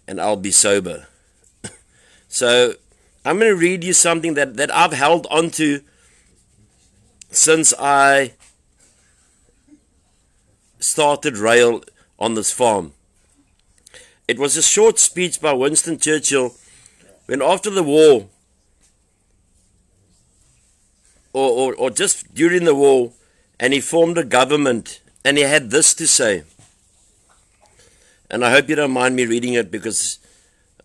and I'll be sober." So I'm going to read you something that I've held on to since I started RAEL on this farm. It was a short speech by Winston Churchill when after the war, or just during the war, and he formed a government, and he had this to say. And I hope you don't mind me reading it, because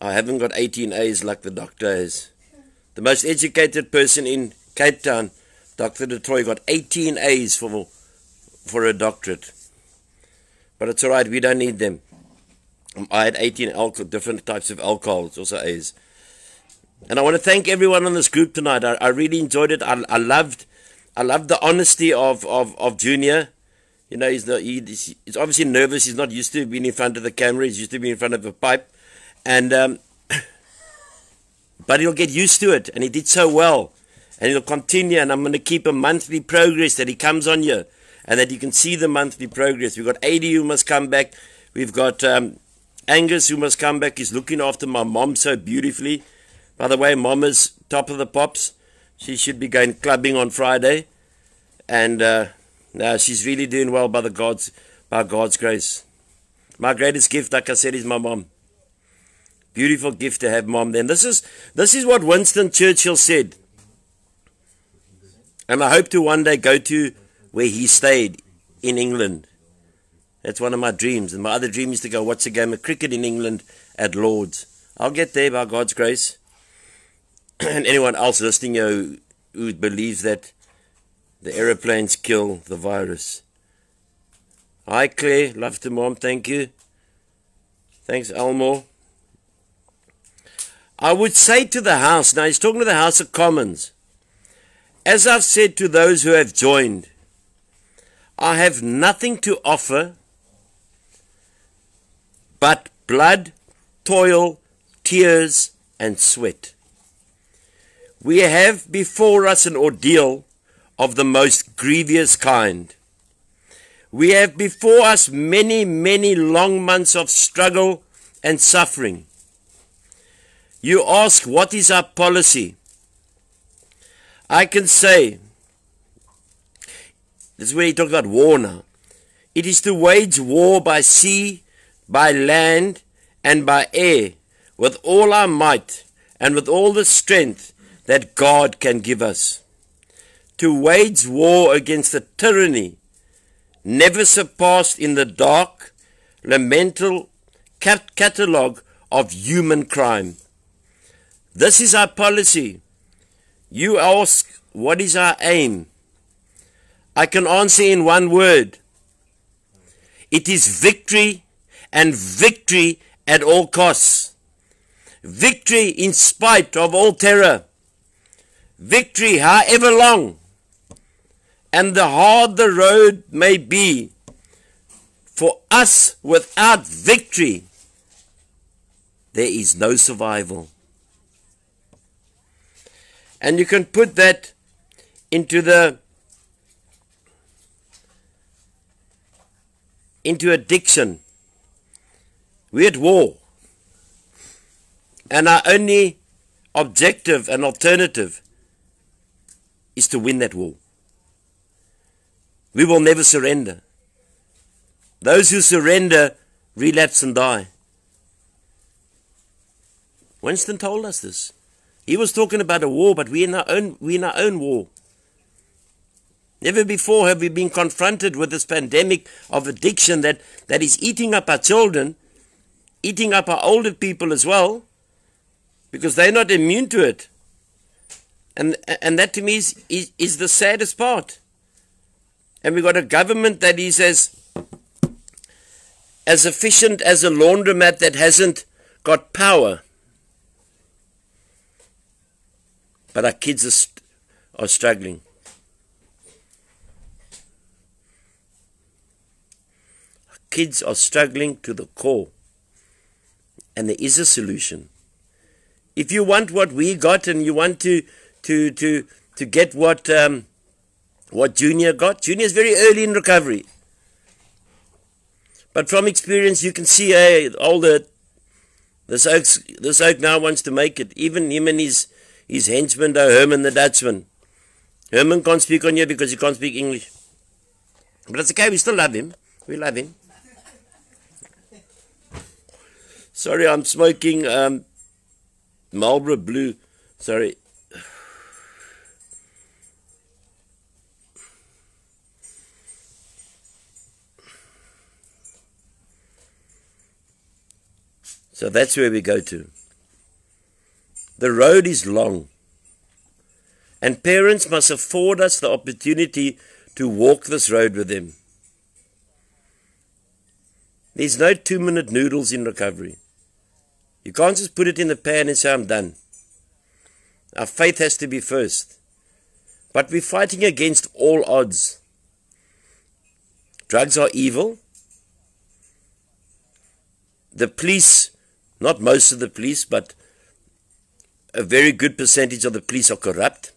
I haven't got 18 A's like the doctor has. The most educated person in Cape Town, Dr. De Troy, got 18 A's for a doctorate. But it's all right, we don't need them. I had 18 different types of alcohols, also A's. And I want to thank everyone on this group tonight. I really enjoyed it. I loved the honesty of Junior. You know, he's obviously nervous. He's not used to being in front of the camera. He's used to being in front of a pipe. And but he'll get used to it. And he did so well. And he'll continue. And I'm going to keep a monthly progress that he comes on here. And that you can see the monthly progress. We've got 80 who must come back. We've got Angus who must come back. He's looking after my mom so beautifully. By the way, Mom is top of the pops. She should be going clubbing on Friday. And no, she's really doing well by God's grace. My greatest gift, like I said, is my mom. Beautiful gift to have mom then. This is what Winston Churchill said. And I hope to one day go to where he stayed in England. That's one of my dreams. And my other dream is to go watch a game of cricket in England at Lord's. I'll get there by God's grace. And anyone else listening here who believes that the aeroplanes kill the virus. Hi Claire, love to mom, thank you. Thanks Elmore. I would say to the House, now he's talking to the House of Commons, as I've said to those who have joined, I have nothing to offer but blood, toil, tears and sweat. We have before us an ordeal of the most grievous kind. We have before us many, many long months of struggle and suffering. You ask, what is our policy? I can say, this is where he talks about war now. It is to wage war by sea, by land, and by air, with all our might and with all the strength that God can give us. To wage war against a tyranny never surpassed in the dark, lamentable catalogue of human crime. This is our policy. You ask, what is our aim? I can answer in one word. It is victory, and victory at all costs. Victory in spite of all terror. Victory however long and the hard the road may be. For us without victory, there is no survival. And you can put that into addiction. We're at war. And our only objective and alternative is to win that war. We will never surrender. Those who surrender relapse and die. Winston told us this. He was talking about a war, but we're in our own war. Never before have we been confronted with this pandemic of addiction that is eating up our children, eating up our older people as well, because they're not immune to it. And that to me is the saddest part. And we've got a government that is as efficient as a laundromat that hasn't got power. But our kids are struggling. Our kids are struggling to the core. And there is a solution. If you want what we got and you want to get what Junior got, Junior is very early in recovery. But from experience you can see this oak now wants to make it. Even him and his henchman, Herman the Dutchman. Herman can't speak on you because he can't speak English. But it's okay, we still love him. We love him. Sorry, I'm smoking Marlboro Blue. Sorry. So that's where we go to. The road is long, and parents must afford us the opportunity to walk this road with them. There's no 2-minute noodles in recovery. You can't just put it in the pan and say, I'm done. Our faith has to be first. But we're fighting against all odds. Drugs are evil. The police, not most of the police, but a very good percentage of the police are corrupt.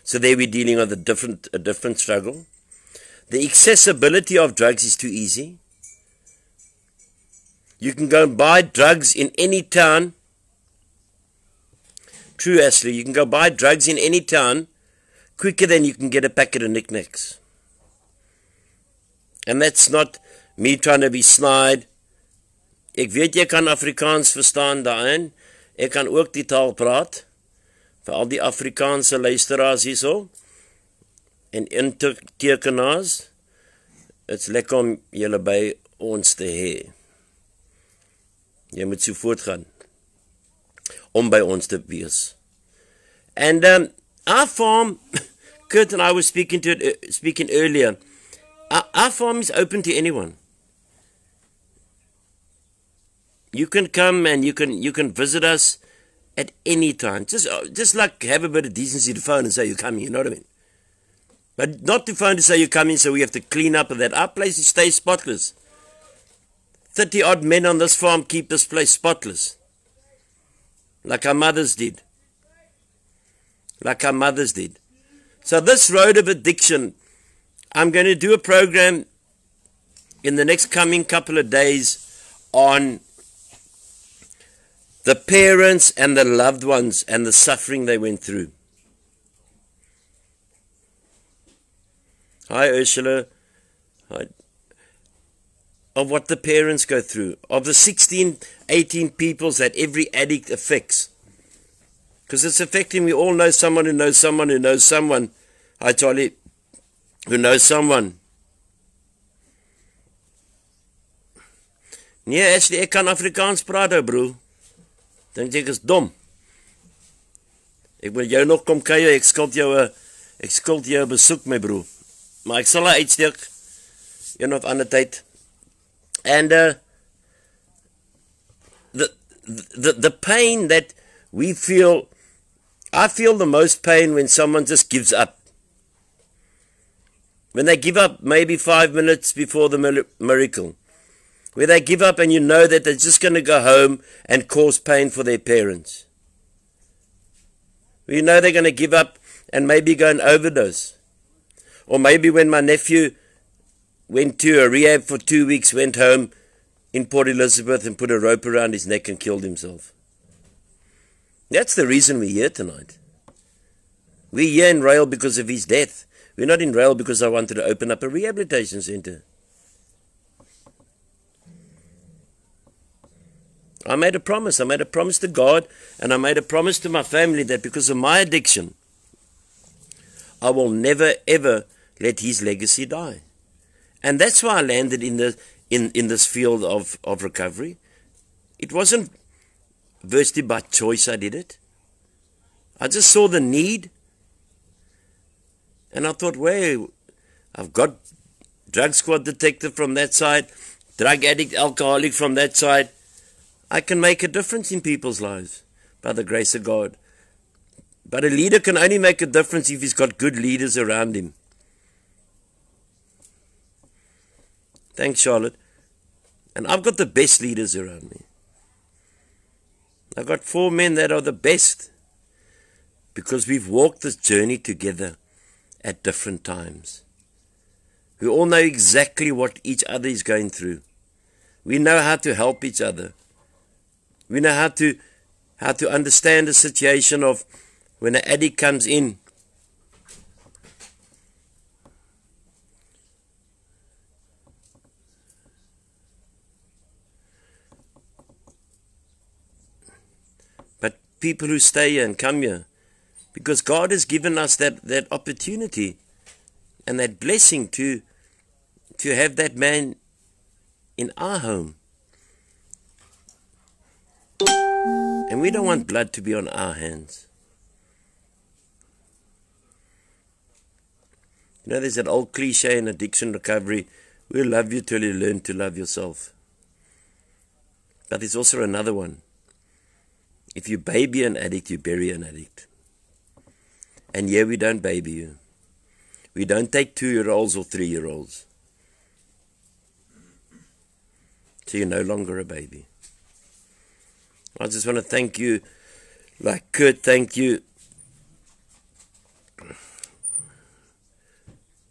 So there we're dealing with a different struggle. The accessibility of drugs is too easy. You can go and buy drugs in any town. True, Ashley, you can go buy drugs in any town quicker than you can get a packet of knickknacks. And that's not me trying to be snide. Ek weet jy kan Afrikaans verstaan daarin. Ek kan ook die taal praat. Vir al die Afrikaanse luisteraars hierso. En intertekenaars. It's lekker om julle by ons te hê. Jy moet so voortgaan. Om by ons te wees. And our farm, Kurt and I were speaking earlier. Our farm is open to anyone. You can come and you can visit us at any time. Just like have a bit of decency to phone and say you're coming, you know what I mean? But not to phone to say you're coming, so we have to clean up and that. Our place stays spotless. 30 odd men on this farm keep this place spotless. Like our mothers did. Like our mothers did. So this road of addiction, I'm going to do a program in the next coming couple of days on the parents and the loved ones and the suffering they went through. Hi, Ursula. Hi. Of what the parents go through. Of the 16, 18 peoples that every addict affects. Because it's affecting, we all know someone who knows someone who knows someone. Hi, Charlie. Who knows someone. Nee, Ashley, ek kan Afrikaans praat, bro. Dink jy ek is dom? Ek wil jou nog kom kuier, ek skuld jou 'n besoek, my bro. Maar ek sal uitsteek een of ander tyd. And the pain that we feel, I feel the most pain when someone just gives up. When they give up maybe 5 minutes before the miracle. where they give up and you know that they're just going to go home and cause pain for their parents. You know they're going to give up and maybe go and overdose. Or maybe when my nephew went to a rehab for 2 weeks, went home in Port Elizabeth and put a rope around his neck and killed himself. That's the reason we're here tonight. We're here in RAEL because of his death. We're not in RAEL because I wanted to open up a rehabilitation center. I made a promise. I made a promise to God, and I made a promise to my family that because of my addiction, I will never ever let his legacy die. And that's why I landed in this field of recovery. It wasn't virtually by choice I did it. I just saw the need, and I thought, well, I've got drug squad detective from that side, drug addict, alcoholic from that side. I can make a difference in people's lives by the grace of God. But a leader can only make a difference if he's got good leaders around him. Thanks, Charlotte. And I've got the best leaders around me. I've got 4 men that are the best because we've walked this journey together at different times. We all know exactly what each other is going through. We know how to help each other. We know how to understand the situation of when an addict comes in. But people who stay here and come here, because God has given us that opportunity and that blessing to have that man in our home. And we don't want blood to be on our hands. You know, there's that old cliche in addiction recovery, we'll love you till you learn to love yourself. But there's also another one. If you baby an addict, you bury an addict. And here we don't baby you. We don't take 2-year-olds or 3-year-olds. So you're no longer a baby. I just want to thank you, like Kurt, thank you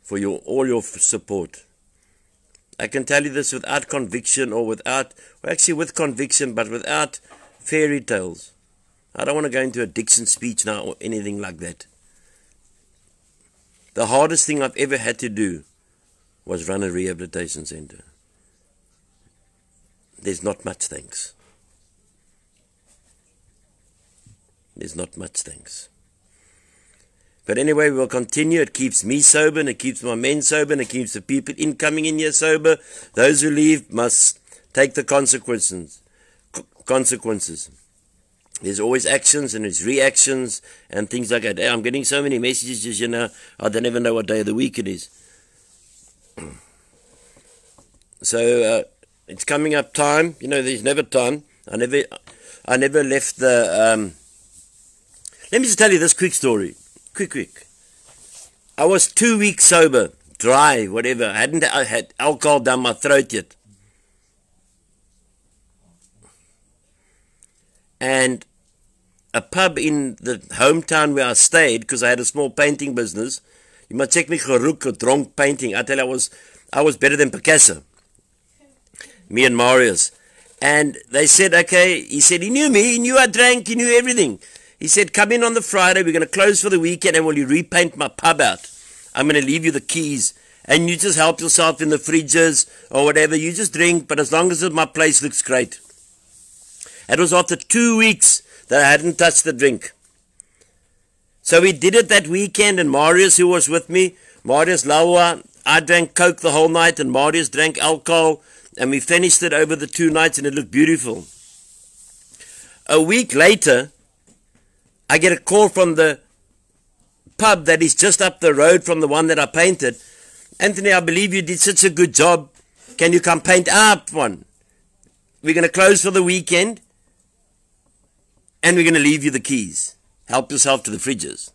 for all your support. I can tell you this without conviction actually with conviction, but without fairy tales. I don't want to go into a Dixon speech now or anything like that. The hardest thing I've ever had to do was run a rehabilitation center. There's not much thanks. There's not much thanks. But anyway, we'll continue. It keeps me sober, and it keeps my men sober, and it keeps the people coming in here sober. Those who leave must take the consequences. There's always actions, and there's reactions, and things like that. I'm getting so many messages, you know, I don't even know what day of the week it is. So, it's coming up time. You know, there's never time. I never left the... Let me just tell you this quick story. Quick. I was 2 weeks sober, dry, whatever. I had alcohol down my throat yet. And a pub in the hometown where I stayed, because I had a small painting business, you must check me geroek or dronk painting. I tell you, I was better than Picasso. Me and Marius. And they said, okay, he said, he knew me, he knew I drank, he knew everything. He said, come in on the Friday, we're going to close for the weekend, and will you repaint my pub out? I'm going to leave you the keys, and you just help yourself in the fridges or whatever. You just drink, but as long as my place looks great. It was after 2 weeks that I hadn't touched the drink. So we did it that weekend, and Marius, who was with me, Marius Lawa, I drank Coke the whole night, and Marius drank alcohol, and we finished it over the 2 nights, and it looked beautiful. A week later, I get a call from the pub that is just up the road from the one that I painted. Anthony, I believe you did such a good job. Can you come paint up one? We're going to close for the weekend, and we're going to leave you the keys. Help yourself to the fridges.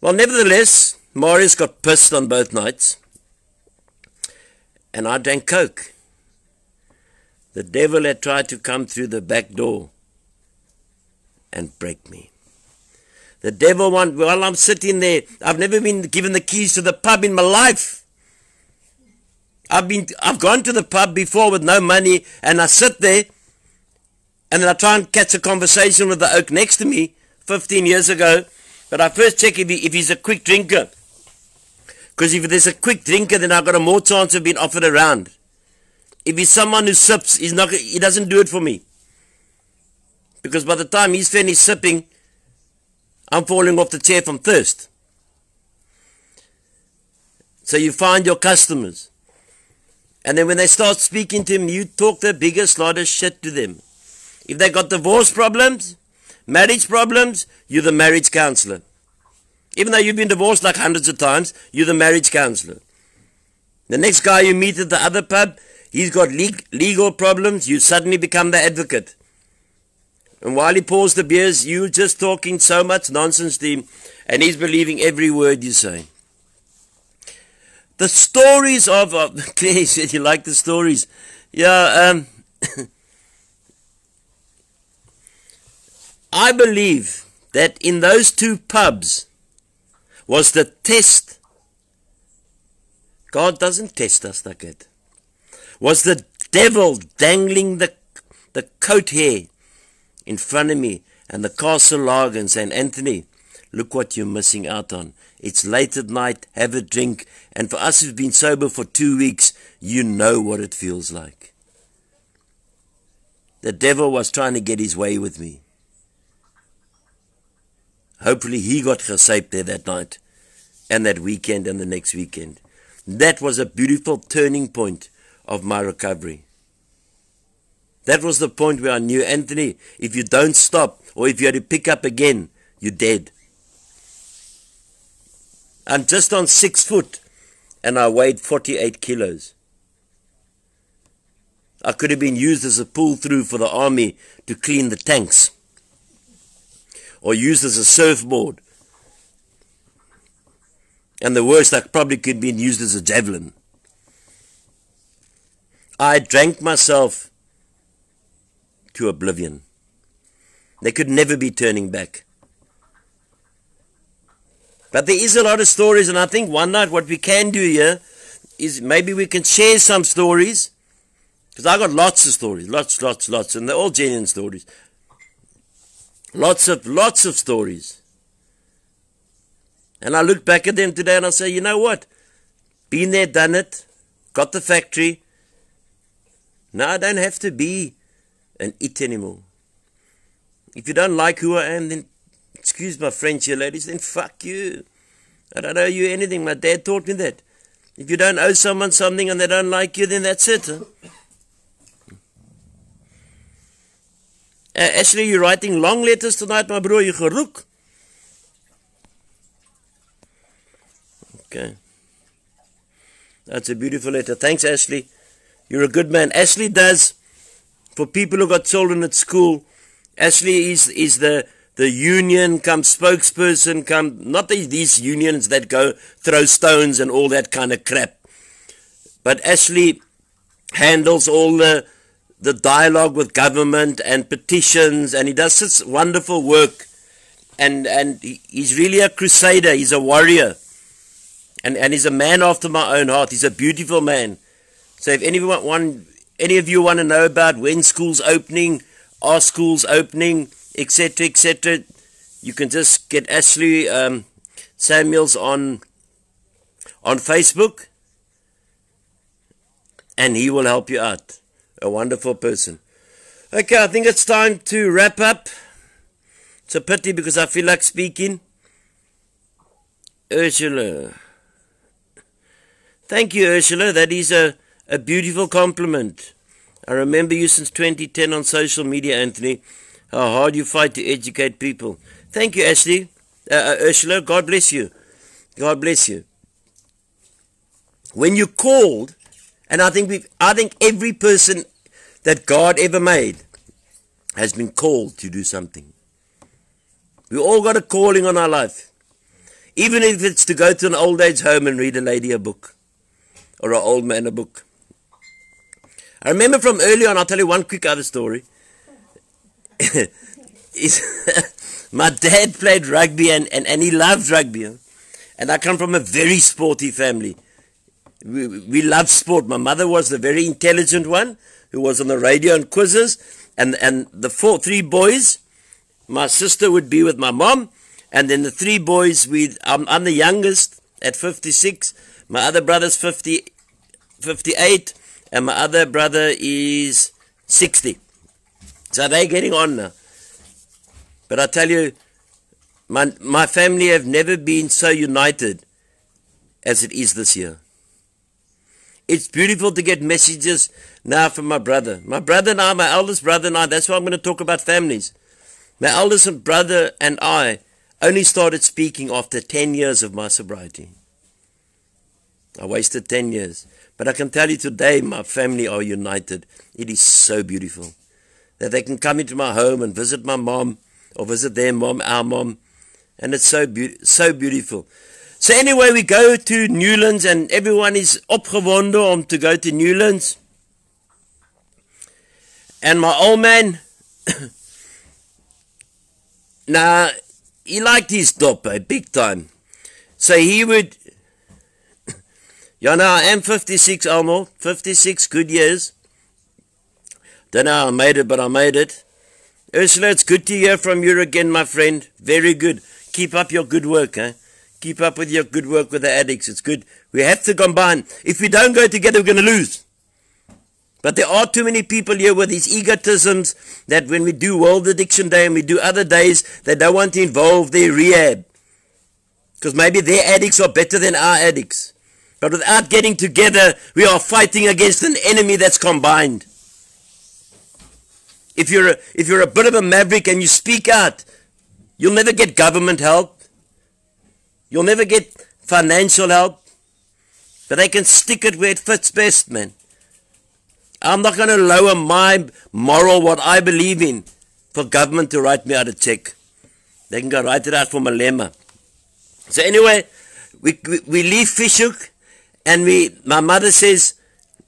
Well, nevertheless, Marius got pissed on both nights. and I drank Coke. The devil had tried to come through the back door and break me. The devil while I'm sitting there, I've never been given the keys to the pub in my life. I've gone to the pub before with no money, and I sit there and then I try and catch a conversation with the oak next to me 15 years ago, but I first check if he's a quick drinker. Because if there's a quick drinker, then I've got a more chance of being offered a round. If he's someone who sips, he doesn't do it for me. Because by the time he's finished sipping, I'm falling off the chair from thirst. So you find your customers. And then when they start speaking to him, you talk the biggest lot of shit to them. If they got divorce problems, marriage problems, you're the marriage counselor. Even though you've been divorced like hundreds of times, you're the marriage counselor. The next guy you meet at the other pub, he's got legal problems, you suddenly become the advocate. And while he pours the beers, you're just talking so much nonsense to him, and he's believing every word you say. The stories of Claire said you like the stories. Yeah, I believe that in those two pubs was the test. God doesn't test us like that. Was the devil dangling the coat hair in front of me and the castle lager and saying, Anthony, look what you're missing out on. It's late at night, have a drink, and for us who've been sober for 2 weeks, you know what it feels like. The devil was trying to get his way with me. Hopefully he got gesaped there that night, and that weekend and the next weekend. That was a beautiful turning point of my recovery. That was the point where I knew, Anthony, if you don't stop, or if you had to pick up again, you're dead. I'm just on 6 foot, and I weighed 48 kilos. I could have been used as a pull-through for the army to clean the tanks, or used as a surfboard. And the worst, I probably could have been used as a javelin. I drank myself to oblivion. There could never be turning back. But there is a lot of stories, and I think one night what we can do here is maybe we can share some stories, because I got lots of stories, lots, and they're all genuine stories. Lots of stories. And I look back at them today and I say, you know what? Been there, done it, got the factory. Now I don't have to be an it anymore. If you don't like who I am, then, excuse my French here, ladies, then fuck you. I don't owe you anything. My dad taught me that. If you don't owe someone something and they don't like you, then that's it. Huh? Ashley, you're writing long letters tonight, my bro. You geroek. Okay. That's a beautiful letter. Thanks, Ashley. You're a good man. Ashley does, for people who got children at school, Ashley is the union come spokesperson, not these unions that go throw stones and all that kind of crap. But Ashley handles all the dialogue with government and petitions, and he does such wonderful work. And he's really a crusader. He's a warrior. And he's a man after my own heart. He's a beautiful man. So if any of you want to know about when school's opening, are schools opening, etc., you can just get Ashley Samuels on Facebook, and he will help you out. A wonderful person. Okay, I think it's time to wrap up. It's a pity because I feel like speaking. Ursula. Thank you, Ursula. That is a beautiful compliment. I remember you since 2010 on social media, Anthony. How hard you fight to educate people. Thank you, Ashley. Ursula, God bless you. God bless you. When you called, and I think every person that God ever made has been called to do something. We all got a calling on our life. Even if it's to go to an old age home and read a lady a book, or an old man a book. I remember from early on, I'll tell you one quick other story. My dad played rugby and he loved rugby. And I come from a very sporty family. We loved sport. My mother was the very intelligent one who was on the radio and quizzes. And the three boys, my sister would be with my mom. And then the three boys, I'm the youngest at 56. My other brother's 58. And my other brother is 60. So they're getting on now. But I tell you, my family have never been so united as it is this year. It's beautiful to get messages now from my brother. My brother and I, my eldest brother and I, that's why I'm going to talk about families. My eldest brother and I only started speaking after 10 years of my sobriety. I wasted 10 years. But I can tell you today, my family are united. It is so beautiful that they can come into my home and visit my mom or visit their mom, our mom. And it's so beautiful. So anyway, we go to Newlands and everyone is opgewonde om to go to Newlands. And my old man, now, he liked his dop, big time. So he would, now I am 56, Almo, 56 good years. Don't know how I made it, but I made it. Ursula, it's good to hear from you again, my friend. Very good. Keep up your good work, eh? Keep up with your good work with the addicts. It's good. We have to combine. If we don't go together, we're going to lose. But there are too many people here with these egotisms that when we do World Addiction Day and we do other days, they don't want to involve their rehab. Because maybe their addicts are better than our addicts. But without getting together, we are fighting against an enemy that's combined. If you're a bit of a maverick and you speak out, you'll never get government help. You'll never get financial help. But they can stick it where it fits best, man. I'm not going to lower my moral, what I believe in, for government to write me out a check. They can go write it out for Malema. So anyway, we leave Fishhook, and my mother says,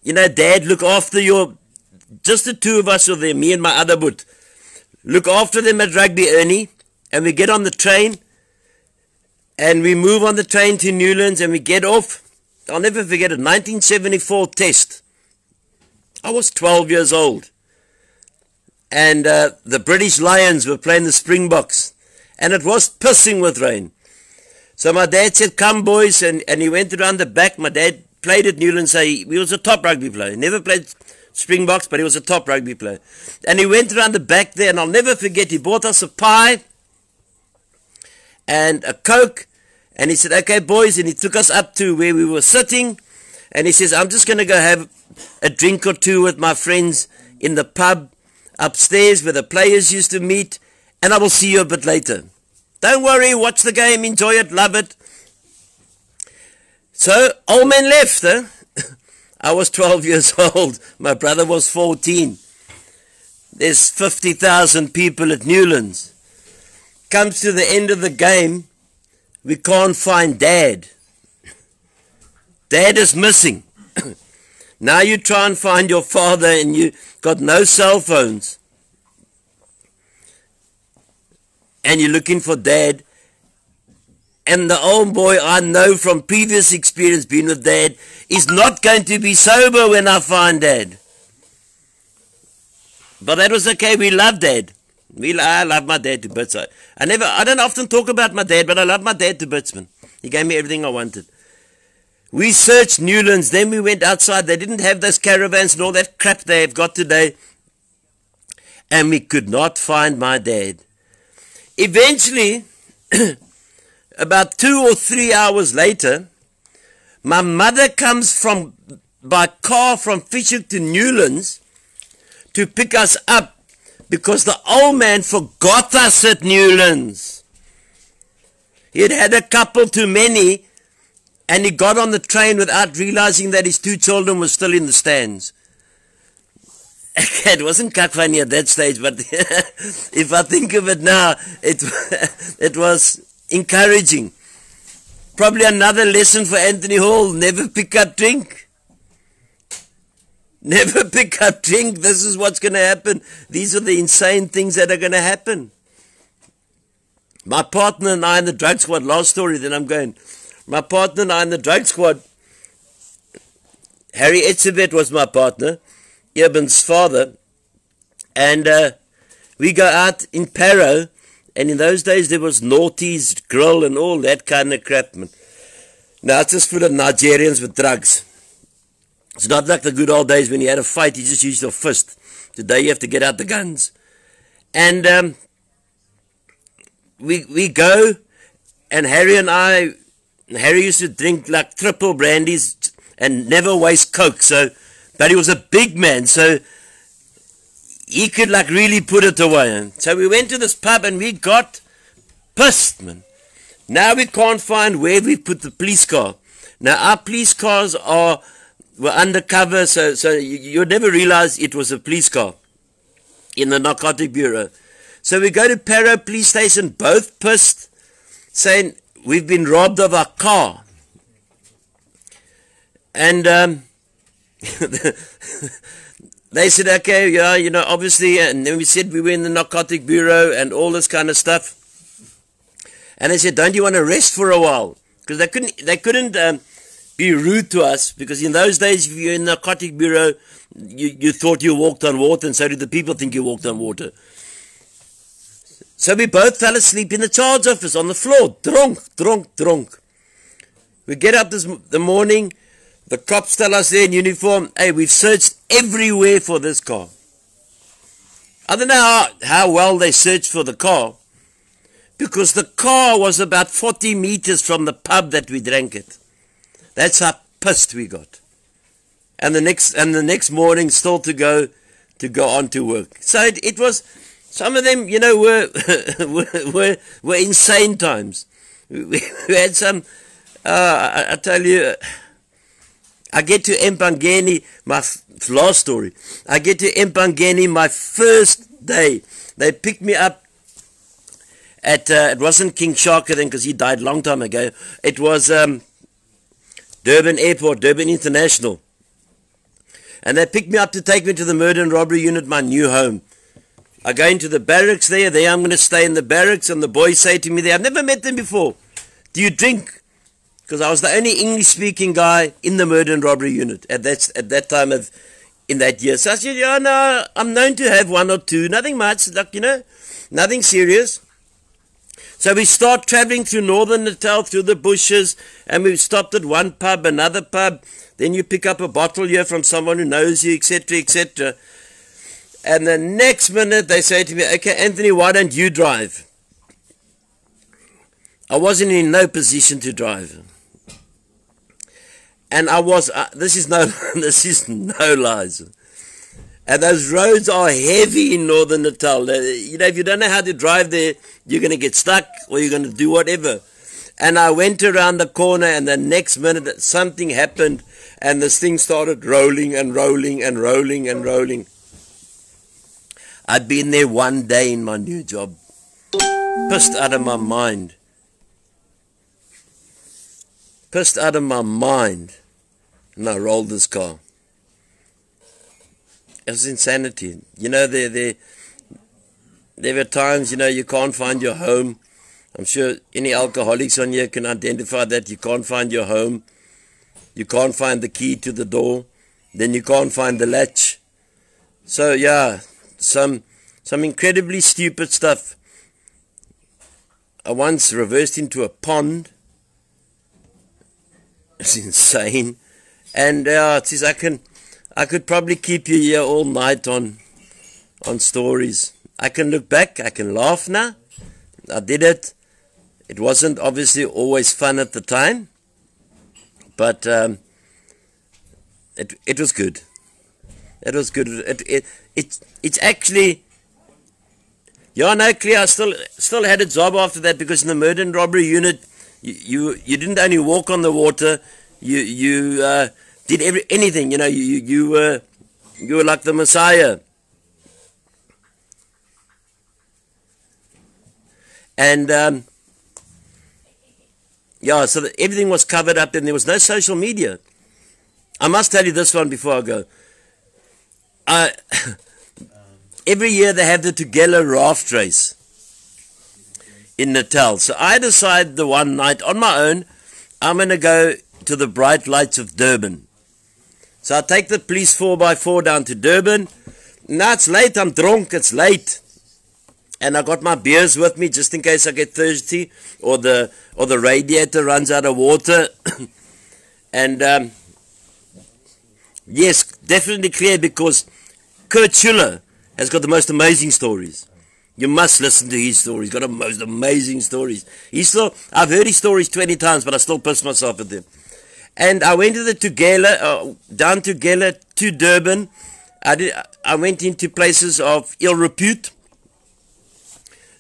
Dad, look after just the two of us are there, me and my other boot. Look after them at Rugby, Ernie. And we get on the train. And we move on the train to Newlands and we get off. I'll never forget it. 1974 test. I was 12 years old. And the British Lions were playing the Springboks. And it was pissing with rain. So my dad said, come boys. And he went around the back. My dad played at Newlands. So he was a top rugby player. He never played Springboks, but he was a top rugby player. And he went around the back there, and I'll never forget, he bought us a pie and a Coke, and he said, okay, boys, and he took us up to where we were sitting, and he says, I'm just going to go have a drink or two with my friends in the pub upstairs where the players used to meet, and I will see you a bit later. Don't worry, watch the game, enjoy it, love it. So, old man left, eh? I was 12 years old. My brother was 14. There's 50,000 people at Newlands. Comes to the end of the game, we can't find Dad. Dad is missing. Now you try and find your father and you got no cell phones. And you're looking for Dad. And the old boy, I know from previous experience being with Dad, is not going to be sober when I find Dad. But that was okay. We love Dad. I love my dad to bits. I don't often talk about my dad, but I love my dad to bits, man. He gave me everything I wanted. We searched Newlands, then we went outside. They didn't have those caravans and all that crap they have got today. And we could not find my dad. Eventually, about 2 or 3 hours later, my mother comes by car from Fishhook to Newlands to pick us up because the old man forgot us at Newlands. He had had a couple too many and he got on the train without realizing that his 2 children were still in the stands. It wasn't quite funny at that stage, but if I think of it now, it was encouraging. Probably another lesson for Anthony Hall, never pick up drink. Never pick up drink. This is what's going to happen. These are the insane things that are going to happen. My partner and I in the drug squad, last story, then I'm going. My partner and I in the drug squad, Harry Etzebeth was my partner, Eben's father, and we go out in Paro, and in those days there was Naughty's Grill and all that kind of crap, man. Now it's just full of Nigerians with drugs. It's not like the good old days when you had a fight, you just used your fist. Today you have to get out the guns. And we go, and Harry and I, Harry used to drink like triple brandies and never waste Coke, but he was a big man, so he could like really put it away. So we went to this pub and we got pissed, man. Now we can't find where we put the police car. Now our police cars were undercover, so you'd never realize it was a police car in the Narcotic Bureau. So we go to Paro police station, both pissed, saying we've been robbed of our car. And they said, okay, yeah, you know, obviously, and then we said we were in the Narcotic Bureau and all this kind of stuff. And they said, don't you want to rest for a while? Because they couldn't be rude to us, because in those days, if you're in the Narcotic Bureau, you thought you walked on water, and so did the people think you walked on water. So we both fell asleep in the charge office on the floor, drunk. We get up the morning, the cops tell us they're in uniform, hey, we've searched everywhere for this car. I don't know how well they searched for the car, because the car was about 40 meters from the pub that we drank at. That's how pissed we got. And the next morning still to go on to work. So it was, some of them, you know, were insane times. We had some, I tell you, I get to Empangeni, my last story. I get to Empangeni my first day. They picked me up at, it wasn't King Shaka then, because he died a long time ago. It was Durban Airport, Durban International. And they picked me up to take me to the murder and robbery unit, my new home. I go into the barracks there I'm going to stay in the barracks, and the boys say to me there, I've never met them before, do you drink? Because I was the only English-speaking guy in the murder and robbery unit at that time in that year. So I said, yeah, no, I'm known to have one or two, nothing much, like, you know, nothing serious. So we start traveling through northern Natal, through the bushes, and we stopped at one pub, another pub. Then you pick up a bottle here from someone who knows you, etc., etc. And the next minute they say to me, okay, Anthony, why don't you drive? I wasn't in no position to drive. And I was, this is no lies. And those roads are heavy in northern Natal. You know, if you don't know how to drive there, you're going to get stuck or you're going to do whatever. And I went around the corner, and the next minute something happened, and this thing started rolling and rolling and rolling and rolling. I'd been there one day in my new job. Pissed out of my mind. Pissed out of my mind. And I rolled this car. It was insanity. You know, there were times, you know, you can't find your home. I'm sure any alcoholics on here can identify that. You can't find your home. You can't find the key to the door. Then you can't find the latch. So, yeah, some incredibly stupid stuff. I once reversed into a pond. It's insane. And it says I could probably keep you here all night on stories. I can look back, I can laugh now. I did it. It wasn't obviously always fun at the time, but it was good. It was good. It's actually, yeah, no, clear. I still had a job after that, because in the murder and robbery unit, you didn't only walk on the water. You did anything. You know, you were like the Messiah. And yeah, so everything was covered up, and there was no social media. I must tell you this one before I go. every year they have the Tugela raft race in Natal. So I decided the one night on my own, I'm going to go to the bright lights of Durban. So I take the police 4x4 down to Durban. Now it's late, I'm drunk, it's late. And I got my beers with me just in case I get thirsty or the radiator runs out of water. And yes, definitely clear, because Kurt Schuler has got the most amazing stories. You must listen to his stories. He's got the most amazing stories. I've heard his stories 20 times, but I still piss myself at them. And I went to the Tugela, down Tugela to Durban. I went into places of ill repute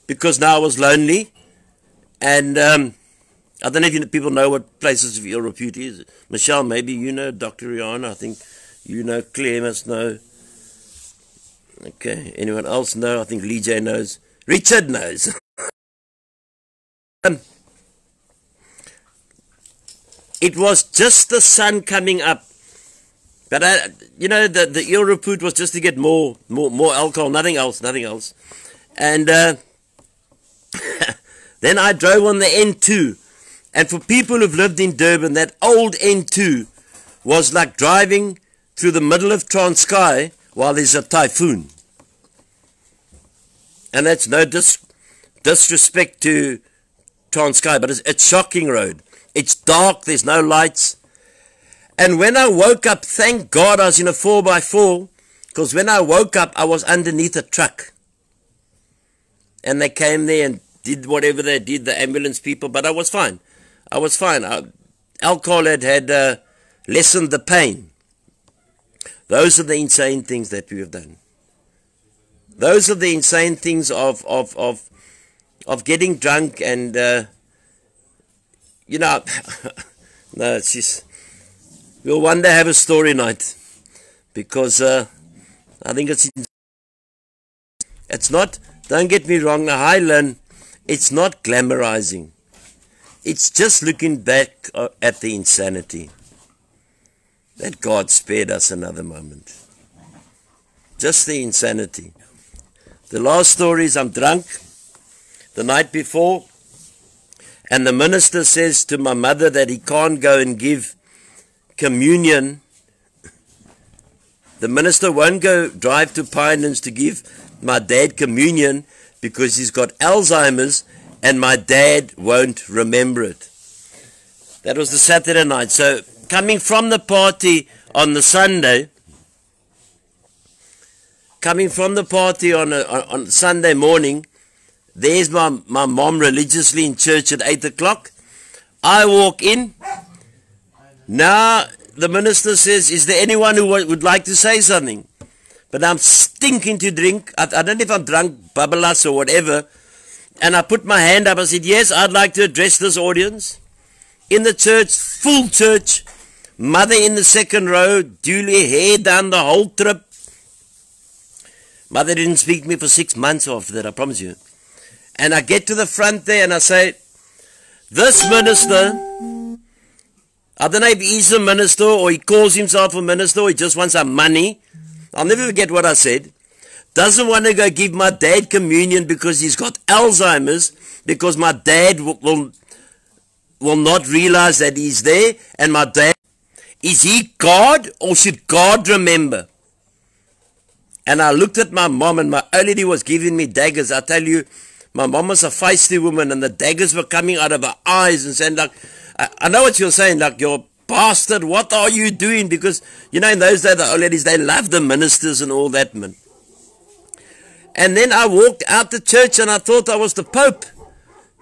because now I was lonely. And I don't know if people know what places of ill repute is. Michelle, maybe you know. Dr. Rihanna, I think you know. Claire must know. Okay, anyone else know? I think Lee J knows. Richard knows. It was just the sun coming up. But the ill repute was just to get more alcohol, nothing else. And then I drove on the N2. And for people who've lived in Durban, that old N2 was like driving through the middle of Transkei while there's a typhoon. And that's no disrespect to Transkei, but it's shocking road. It's dark, there's no lights. And when I woke up, thank God I was in a 4x4, because when I woke up, I was underneath a truck. And they came there and did whatever they did, the ambulance people, but I was fine. Alcohol had lessened the pain. Those are the insane things that we have done. Those are the insane things of getting drunk and, no, it's just, we'll one day have a story night, because I think it's not, don't get me wrong, the Highland, it's not glamorizing. It's just looking back at the insanity. That God spared us another moment. Just the insanity. The last story is I'm drunk the night before, and the minister says to my mother that he can't go and give communion. The minister won't go drive to Pinelands to give my dad communion because he's got Alzheimer's and my dad won't remember it. That was the Saturday night. So coming from the party on the Sunday, on Sunday morning, there's my mom religiously in church at 8 o'clock. I walk in. Now the minister says, is there anyone who would like to say something? But I'm stinking to drink. I don't know if I'm drunk, babbelas or whatever. And I put my hand up. I said, yes, I'd like to address this audience. In the church, full church. Mother in the second row, duly hair down the whole trip. Mother didn't speak to me for 6 months after that, I promise you. And I get to the front there and I say, this minister, I don't know if he's a minister or he calls himself a minister or he just wants some money. I'll never forget what I said. Doesn't want to go give my dad communion because he's got Alzheimer's, because my dad will not realize that he's there. And my dad, is he God or should God remember? And I looked at my mom, and my old lady was giving me daggers. I tell you, my mom was a feisty woman, and the daggers were coming out of her eyes and saying, like, I know what you're saying, like, you're bastard, what are you doing? Because, in those days, the old ladies, they loved the ministers and all that, man. And then I walked out the church, and I thought I was the Pope.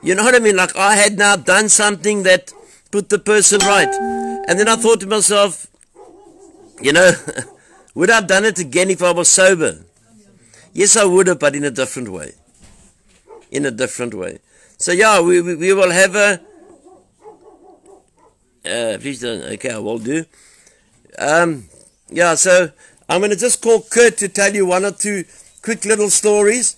You know what I mean? Like, I had now done something that put the person right. And then I thought to myself, would I have done it again if I was sober? Yes, I would have, but in a different way. So, yeah, we will have a... please don't... Okay, I will do. Yeah, so I'm going to just call Kurt to tell you one or two quick little stories,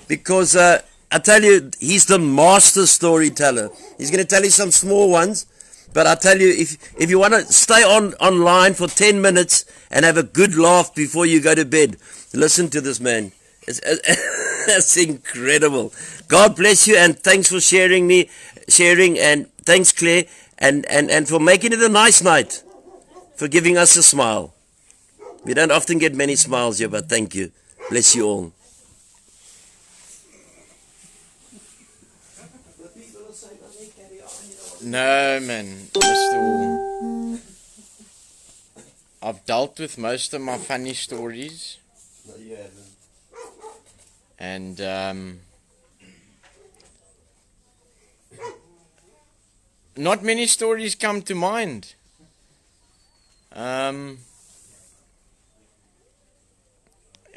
because I tell you, he's the master storyteller. He's going to tell you some small ones, But I tell you, if you want to stay online for 10 minutes and have a good laugh before you go to bed, listen to this man. It's incredible. God bless you, and thanks for sharing, and thanks, Claire, and for making it a nice night, for giving us a smile. We don't often get many smiles here, but thank you. Bless you all. No, man, Mr. Wall. I've dealt with most of my funny stories. No, you haven't. And not many stories come to mind. Yeah,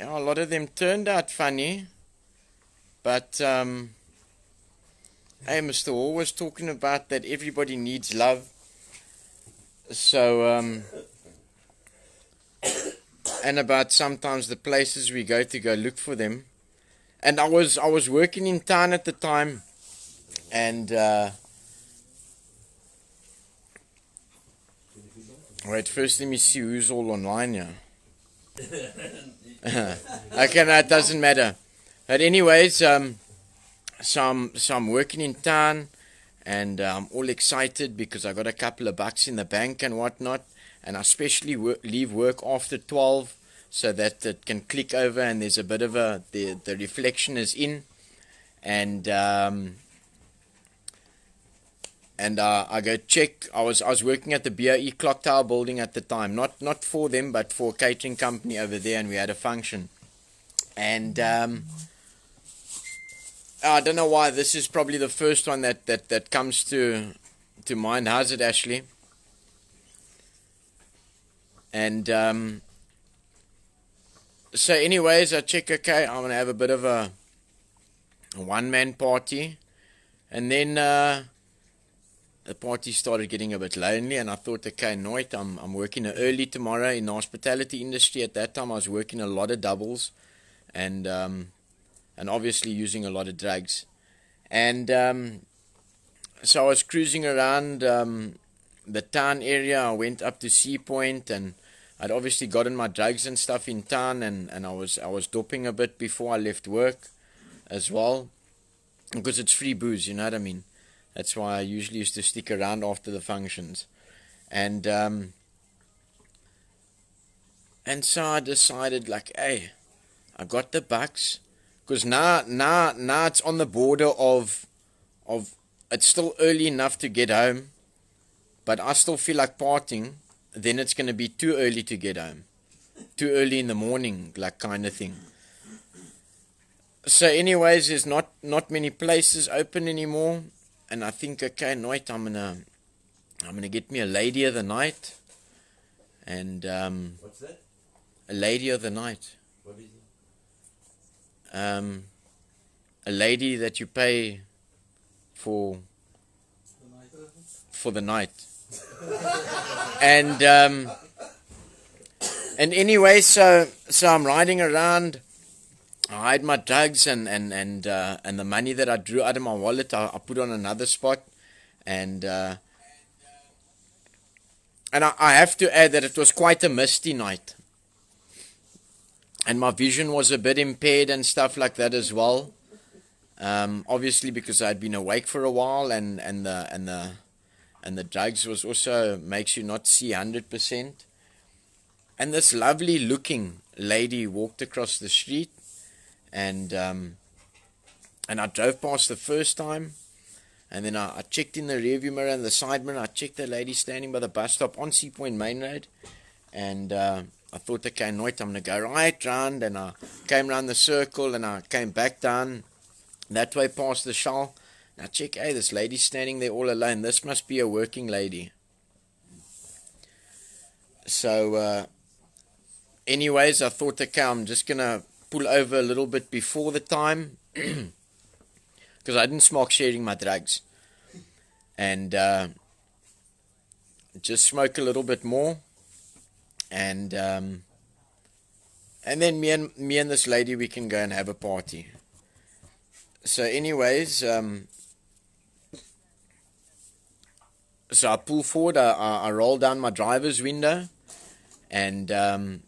a lot of them turned out funny, but hey, Mr. Hall was talking about that everybody needs love. So, and about sometimes the places we go to go look for them. And I was working in town at the time, and wait, first let me see who's all online here. Okay, no, it doesn't matter. But anyways, so I'm working in town, and I'm all excited because I got a couple of bucks in the bank and whatnot, and I especially leave work after 12 so that it can click over and there's a bit of the reflection is in, and I go check. I was working at the BAE Clock Tower building at the time, not for them, but for a catering company over there, and we had a function. And I don't know why this is probably the first one that comes to mind. How's it, Ashley? And so anyways, I check, okay, I'm gonna have a bit of a one-man party, and then the party started getting a bit lonely, and I thought, okay, Noit, I'm working early tomorrow in the hospitality industry. At that time I was working a lot of doubles, and obviously using a lot of drugs. And so I was cruising around the town area. I went up to Sea Point, and I'd obviously gotten my drugs and stuff in town, and I was doping a bit before I left work as well, because it's free booze, you know what I mean. That's why I usually used to stick around after the functions. And so I decided, like, hey, I got the bucks, because now it's on the border of it's still early enough to get home, but I still feel like partying. Then it's going to be too early to get home, too early in the morning, like, kind of thing. So anyways, there's not many places open anymore, and I think, okay, Noit, I'm gonna get me a lady of the night. And What's that? A lady of the night. What is it? A lady that you pay for the night. And anyway, so I'm riding around. I hide my drugs and the money that I drew out of my wallet, I put on another spot, and I have to add that it was quite a misty night, and my vision was a bit impaired and stuff like that as well. Obviously because I'd been awake for a while, and the drugs was also makes you not see 100%. And this lovely looking lady walked across the street, and I drove past the first time, and then I checked in the rearview mirror and the side mirror. I checked the lady standing by the bus stop on Sea Point Main Road, and I thought, okay, Noit, I'm going to go right round, and I came round the circle, and I came back down that way past the Shell. And I check, hey, this lady's standing there all alone. This must be a working lady. So anyways, I thought, okay, I'm just going to pull over a little bit before the time, because I didn't smoke sharing my drugs, and just smoke a little bit more, and then me and this lady, we can go and have a party. So anyways, So I pull forward, I roll down my driver's window, and the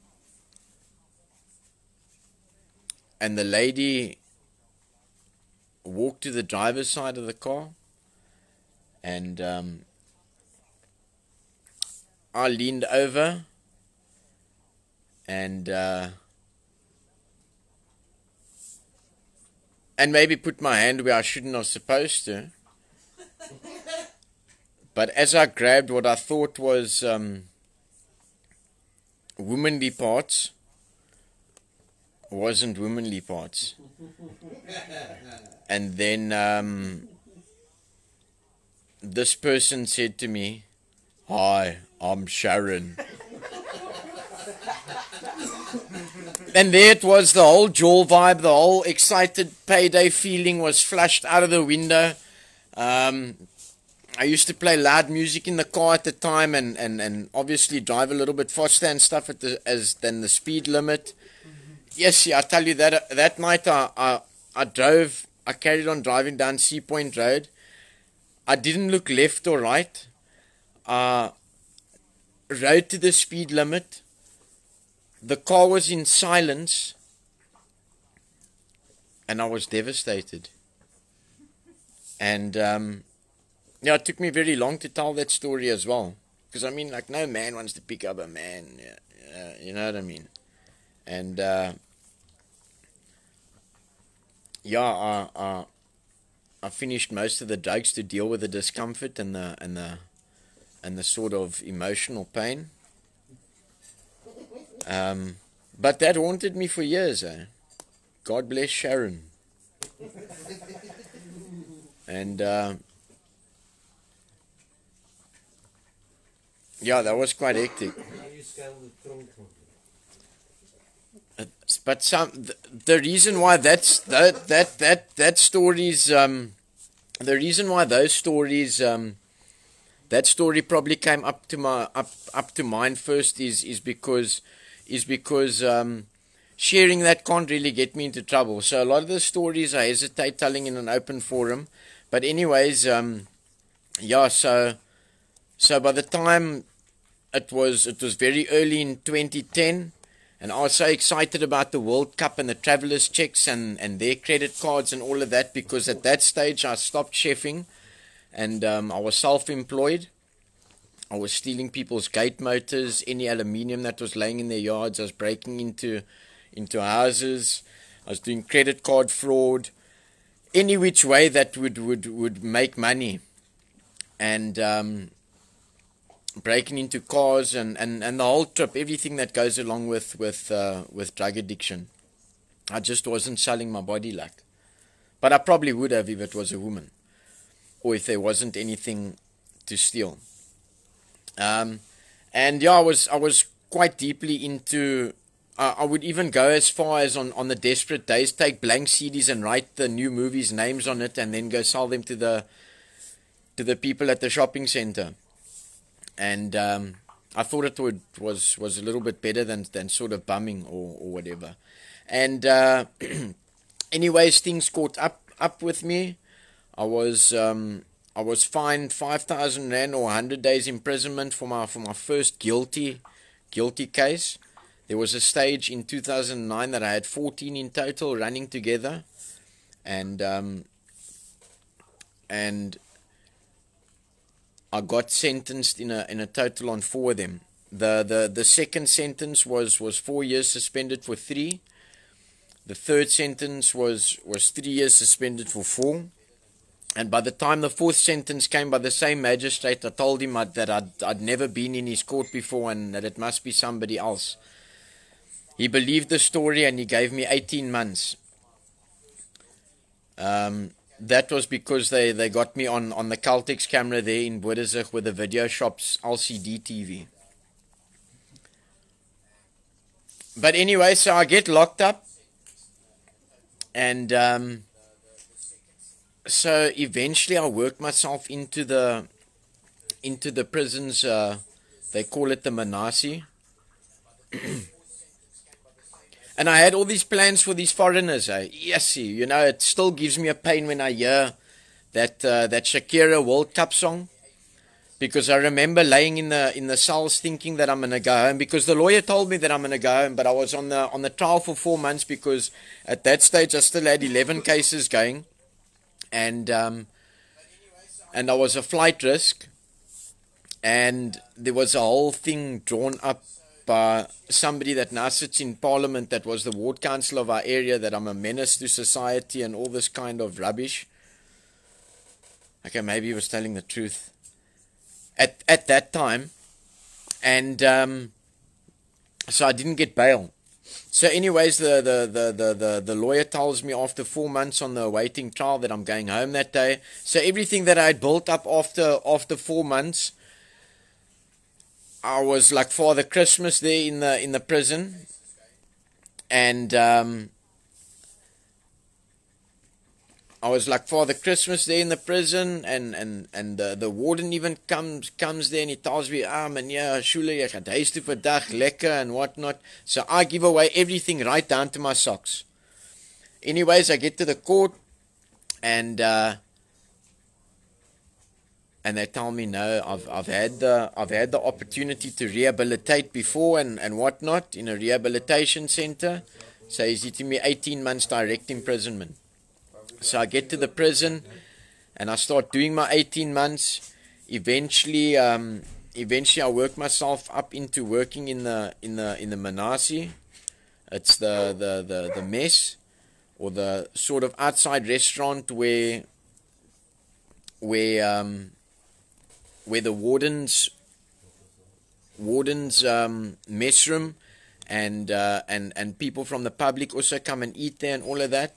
lady walked to the driver's side of the car, and I leaned over and maybe put my hand where I shouldn't have supposed to. But as I grabbed what I thought was womanly parts, wasn't womanly parts. And then this person said to me, "Hi, I'm Sharon." And there it was, the whole jaw vibe, the whole excited payday feeling was flushed out of the window. I used to play loud music in the car at the time, and obviously drive a little bit faster and stuff than the speed limit. Yes, I tell you that night I carried on driving down Sea Point Road. I didn't look left or right. I rode to the speed limit. The car was in silence, and I was devastated. And yeah, it took me very long to tell that story as well, because I mean, like, no man wants to pick up a man. You know what I mean? And yeah, I finished most of the drugs to deal with the discomfort and the sort of emotional pain. But that haunted me for years. God bless Sharon. And yeah, that was quite hectic. But the reason why that story's the reason why those stories that story probably came up to mind first is because sharing that can't really get me into trouble. So a lot of the stories I hesitate telling in an open forum. But anyways, yeah, so by the time it was very early in 2010, and I was so excited about the World Cup and the travelers' checks and their credit cards and all of that, because at that stage I stopped chefing, and I was self-employed. I was stealing people's gate motors, any aluminium that was laying in their yards. I was breaking into houses. I was doing credit card fraud, any which way that would make money, and breaking into cars and the whole trip, everything that goes along with drug addiction. I just wasn't selling my body like, but I probably would have if it was a woman, or if there wasn't anything to steal. And yeah, I was quite deeply into. I would even go as far as on the desperate days, take blank CDs and write the new movies' names on it, and then go sell them to the people at the shopping center. And I thought it was a little bit better than sort of bumming or whatever. And anyways, things caught up with me. I was fined 5,000 rand or 100 days imprisonment for my first guilty case. There was a stage in 2009 that I had 14 in total running together, and I got sentenced in a total on 4 of them. The second sentence was 4 years suspended for 3. The third sentence was 3 years suspended for 4. And by the time the 4th sentence came by the same magistrate, I told him that I'd never been in his court before and that it must be somebody else. He believed the story and he gave me 18 months. That was because they got me on the Caltex camera there in Boedezig with the video shop's LCD TV. But anyway, so I get locked up, and so eventually I worked myself into the prisons. They call it the Manasi. And I had all these plans for these foreigners. Yes, you know, it still gives me a pain when I hear that Shakira World Cup song. Because I remember laying in the cells thinking that I'm gonna go home, because the lawyer told me that I'm gonna go home, but I was on the trial for 4 months, because at that stage I still had 11 cases going, and I was a flight risk, and there was a whole thing drawn up by somebody that now sits in Parliament, that was the ward council of our area, that I'm a menace to society and all this kind of rubbish. Okay, maybe he was telling the truth at that time, and so I didn't get bail. So anyways, the lawyer tells me after 4 months on the awaiting trial that I'm going home that day. So everything that I had built up after 4 months, I was like Father Christmas there in the prison, and I was like Father Christmas there in the prison, and the warden even comes there and he tells me, meneer Schuler, jy gaan huis toe vandag, lekker and whatnot. So I give away everything right down to my socks. Anyways, I get to the court, and they tell me, no, I've had the opportunity to rehabilitate before and whatnot in a rehabilitation center. So he's hitting me 18 months direct imprisonment. So I get to the prison and I start doing my 18 months. Eventually I work myself up into working in the Manasi. It's the mess, or the sort of outside restaurant where the warden's mess room and people from the public also come and eat there and all of that.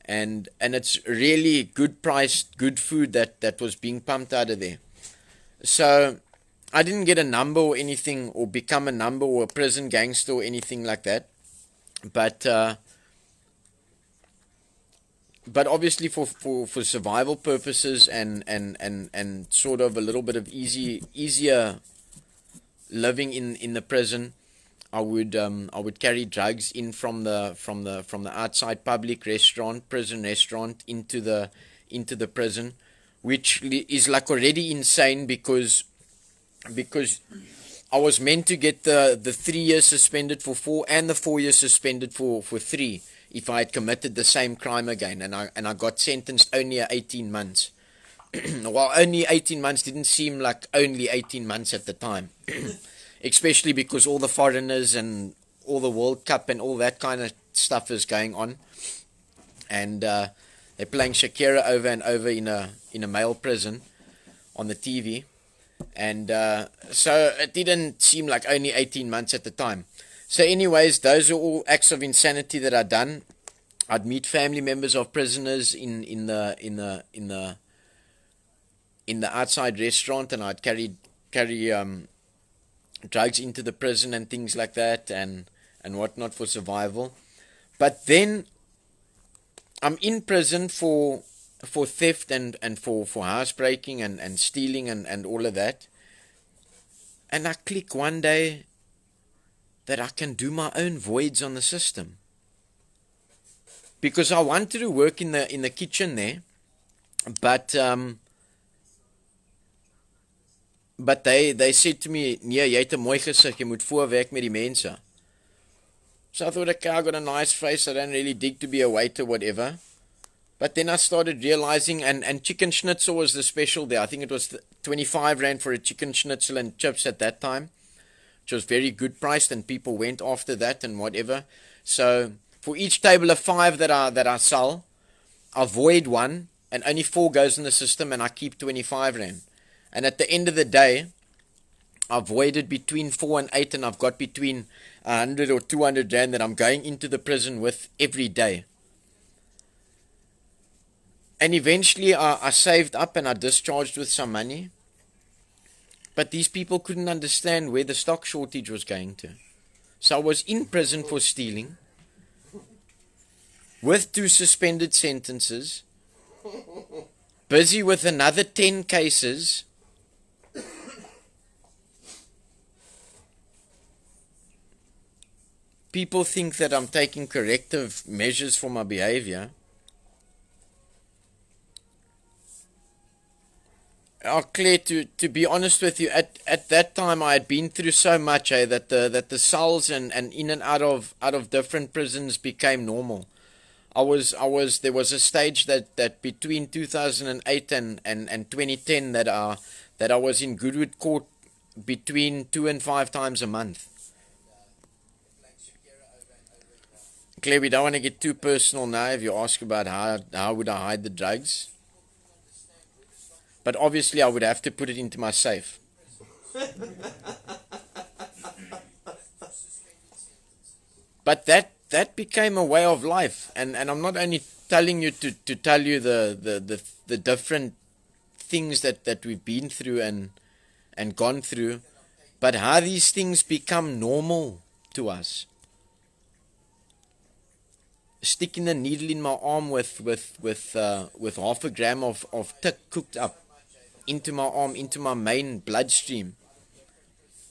And it's really good priced, good food that was being pumped out of there. So I didn't get a number or anything, or become a number or a prison gangster or anything like that. But obviously for survival purposes and sort of a little bit of easier living in the prison, I would carry drugs in from the outside public prison restaurant into the prison, which is like already insane, because I was meant to get the 3 years suspended for 4 and the 4 years suspended for 3 if I had committed the same crime again, and I got sentenced only at 18 months. Well, only 18 months didn't seem like only 18 months at the time. Especially because all the foreigners and all the World Cup and all that kind of stuff is going on, and they're playing Shakira over and over in a male prison on the TV, and so it didn't seem like only 18 months at the time. So anyways, those are all acts of insanity that I'd done. I'd meet family members of prisoners in the outside restaurant, and I'd carry drugs into the prison and things like that, and whatnot for survival. But then I'm in prison for theft and for housebreaking and stealing and all of that. And I click one day that I can do my own voids on the system. Because I wanted to work in the kitchen there, but they said to me, nee, jy het 'n mooi gesig, jy moet voorwerk met die mense. So I thought, okay, I got a nice face, I don't really dig to be a waiter, whatever. But then I started realizing, and chicken schnitzel was the special there. I think it was 25 rand for a chicken schnitzel and chips at that time, which was very good priced, and people went after that and whatever. So for each table of 5 that I sell, I void 1, and only 4 goes in the system, and I keep 25 rand. And at the end of the day, I've voided between 4 and 8, and I've got between 100 or 200 rand that I'm going into the prison with every day. And eventually I saved up and I discharged with some money. But these people couldn't understand where the stock shortage was going to. So I was in prison for stealing, with 2 suspended sentences, busy with another 10 cases. People think that I'm taking corrective measures for my behavior. Claire, to be honest with you, at that time I had been through so much, that the cells and in and out of different prisons became normal. There was a stage that between 2008 and 2010 that I was in Goodwood Court between 2 and 5 times a month. Claire, we don't want to get too personal now if you ask about how would I hide the drugs. But obviously I would have to put it into my safe. But that became a way of life. And I'm not only telling you to tell you the different things that we've been through and gone through, but how these things become normal to us. Sticking a needle in my arm with half a gram of tick cooked up into my arm, into my main bloodstream,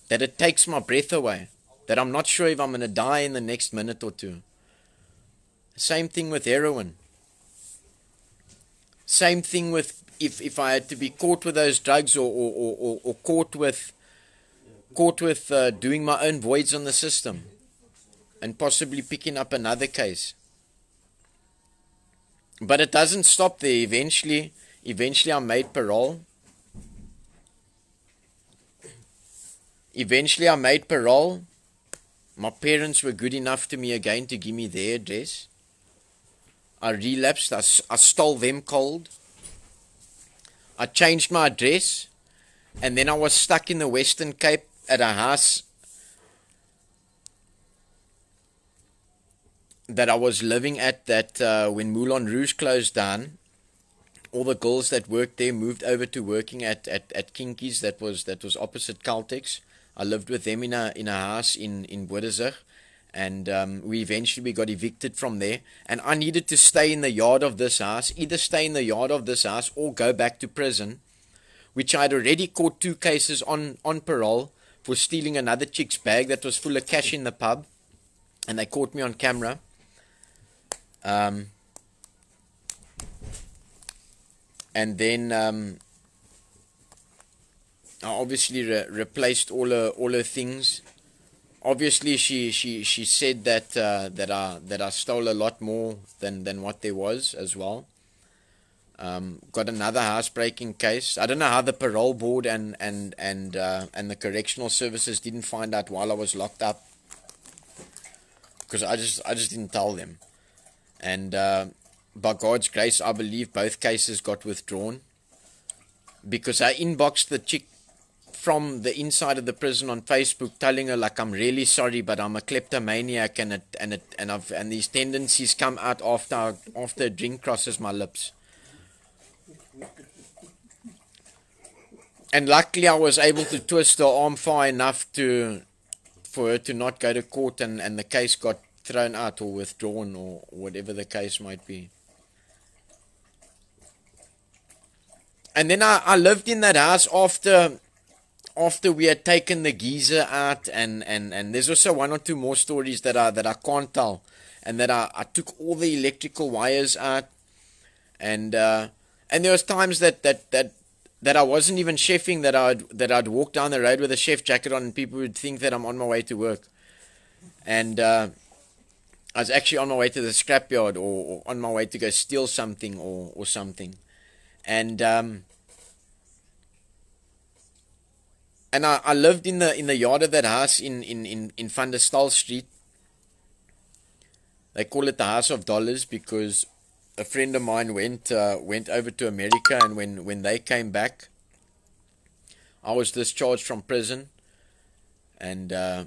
that it takes my breath away, that I'm not sure if I'm going to die in the next minute or two. Same thing with heroin. Same thing with if I had to be caught with those drugs or caught with doing my own voids on the system and possibly picking up another case. But it doesn't stop there. Eventually I made parole. My parents were good enough to me again to give me their address. I relapsed. I stole them cold. I changed my address. And then I was stuck in the Western Cape at a house that I was living at, that when Moulin Rouge closed down, all the girls that worked there moved over to working at Kinkies that was opposite Caltex. I lived with them in a house in Boedezig, and we eventually got evicted from there, and I needed to stay in the yard of this house, either stay in the yard of this house or go back to prison, which I had already caught 2 cases on parole for stealing another chick's bag that was full of cash in the pub, and they caught me on camera. And then I obviously replaced all her things. Obviously, she said that I stole a lot more than what there was as well. Got another housebreaking case. I don't know how the parole board and the correctional services didn't find out while I was locked up, because I just didn't tell them. And by God's grace, I believe both cases got withdrawn, because I inboxed the chick from the inside of the prison on Facebook, telling her, like, I'm really sorry, but I'm a kleptomaniac, and these tendencies come out after a drink crosses my lips. And luckily I was able to twist her arm far enough for her to not go to court, and the case got thrown out or withdrawn or whatever the case might be. And then I lived in that house after we had taken the geyser out, and there's also 1 or 2 more stories that I can't tell, and that I took all the electrical wires out, and there was times that I wasn't even chefing, that I'd walk down the road with a chef jacket on, and people would think that I'm on my way to work, and I was actually on my way to the scrapyard, or on my way to go steal something or something, and I lived in the yard of that house in Van der Stal Street. They call it the House of Dollars, because a friend of mine went over to America, and when they came back, I was discharged from prison, and I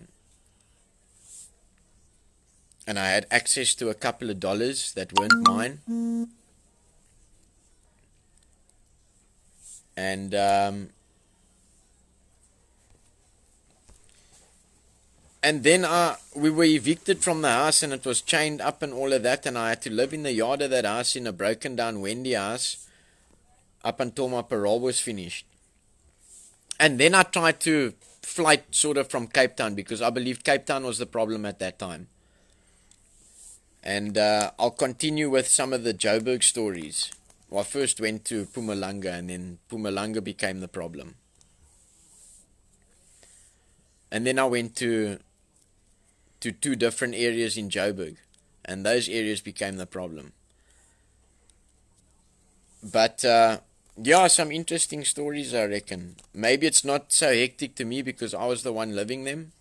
had access to a couple of dollars that weren't mine, and then we were evicted from the house, and it was chained up and all of that, and I had to live in the yard of that house in a broken down Wendy house up until my parole was finished. And then I tried to flight sort of from Cape Town, because I believed Cape Town was the problem at that time. And I'll continue with some of the Joburg stories. I first went to Mpumalanga, and then Mpumalanga became the problem. And then I went to 2 different areas in Joburg, and those areas became the problem. But yeah, some interesting stories, I reckon. Maybe it's not so hectic to me because I was the one living them.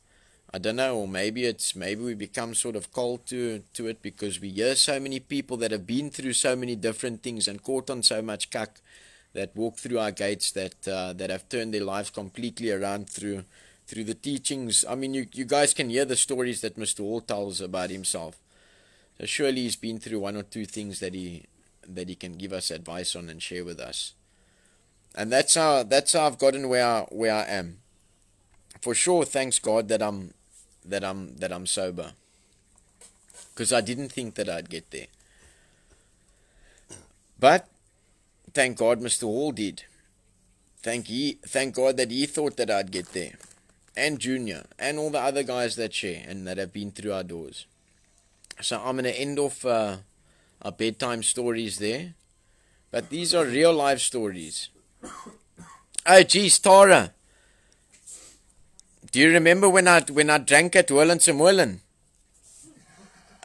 I don't know, or maybe we become sort of cold to it because we hear so many people that have been through so many different things and caught on so much cuck that walk through our gates that have turned their lives completely around through the teachings. I mean, you guys can hear the stories that Mr. Hall tells about himself. So surely he's been through 1 or 2 things that he can give us advice on and share with us. And that's how I've gotten where I am. For sure, thanks God that I'm sober, because I didn't think that I'd get there. But thank God Mr. Hall did. Thank God that he thought that I'd get there, and Junior, and all the other guys that share and that have been through our doors. So I'm gonna end off our bedtime stories there, but these are real life stories. Oh geez, Tara, do you remember when I drank at Willens and Willen?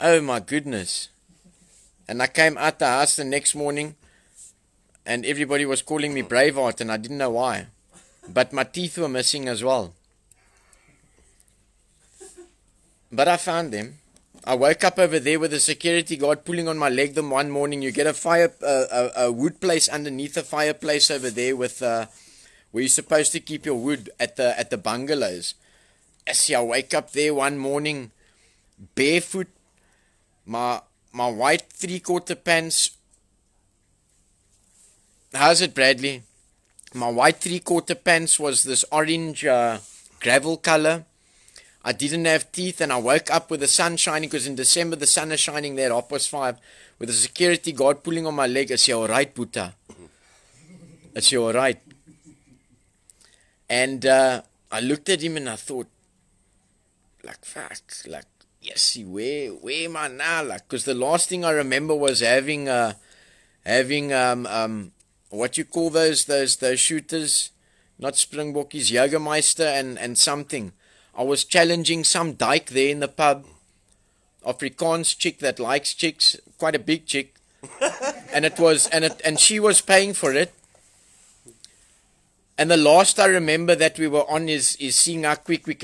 Oh my goodness. And I came out the house the next morning and everybody was calling me Braveheart and I didn't know why. But my teeth were missing as well. But I found them. I woke up over there with a security guard pulling on my leg the one morning. You get a wood place underneath the fireplace over there with where you're supposed to keep your wood at the bungalows. As I wake up there one morning, barefoot, my white 3/4 pants. How's it, Bradley? My white 3/4 pants was this orange gravel color. I didn't have teeth, and I woke up with the sun shining, because in December the sun is shining there at 5:30, with a security guard pulling on my leg. Is you alright, Boeta? Is you alright? And I looked at him and I thought, like, fuck, like, yes, where am I now? Like, because the last thing I remember was having what you call those shooters, not Springbokkies, Jägermeister and something. I was challenging some dyke there in the pub, Afrikaans chick that likes chicks, quite a big chick, and she was paying for it. And the last I remember that we were on is seeing how quick we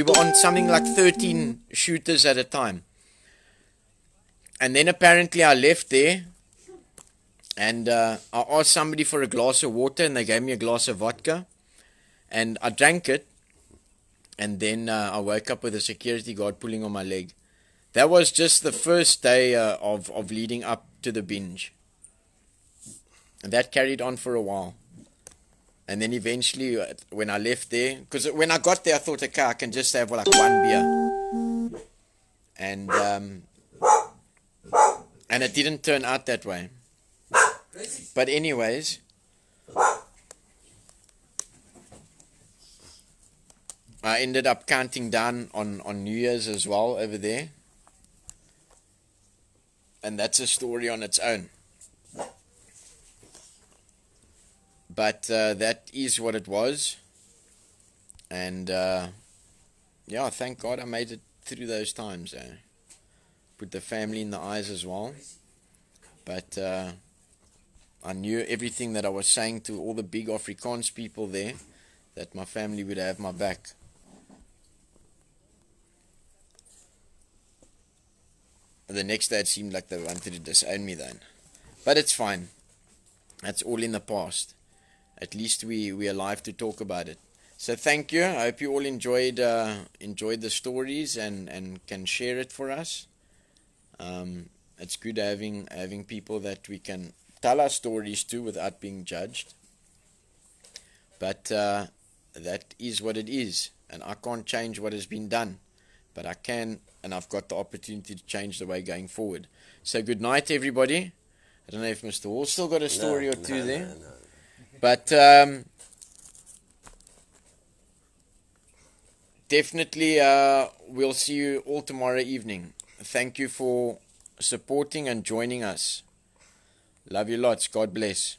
were on something like 13 shooters at a time. And then apparently I left there and I asked somebody for a glass of water and they gave me a glass of vodka and I drank it. And then I woke up with a security guard pulling on my leg. That was just the first day of leading up to the binge. And that carried on for a while. And then eventually, when I left there, because when I got there, I thought, okay, I can just have like one beer. And it didn't turn out that way. But anyways, I ended up counting down on New Year's as well over there. And that's a story on its own. But that is what it was. And yeah, thank God I made it through those times. Put the family in the eyes as well. But I knew everything that I was saying to all the big Afrikaans people there, that my family would have my back. The next day it seemed like they wanted to disown me then. But it's fine. That's all in the past. At least we're alive to talk about it. So thank you. I hope you all enjoyed the stories and can share it for us. It's good having people that we can tell our stories to without being judged. But that is what it is. And I can't change what has been done. But I can, and I've got the opportunity to change the way going forward. So good night, everybody. I don't know if Mr. Hall still got a story or two there. No. But definitely we'll see you all tomorrow evening. Thank you for supporting and joining us Love you lots. God bless.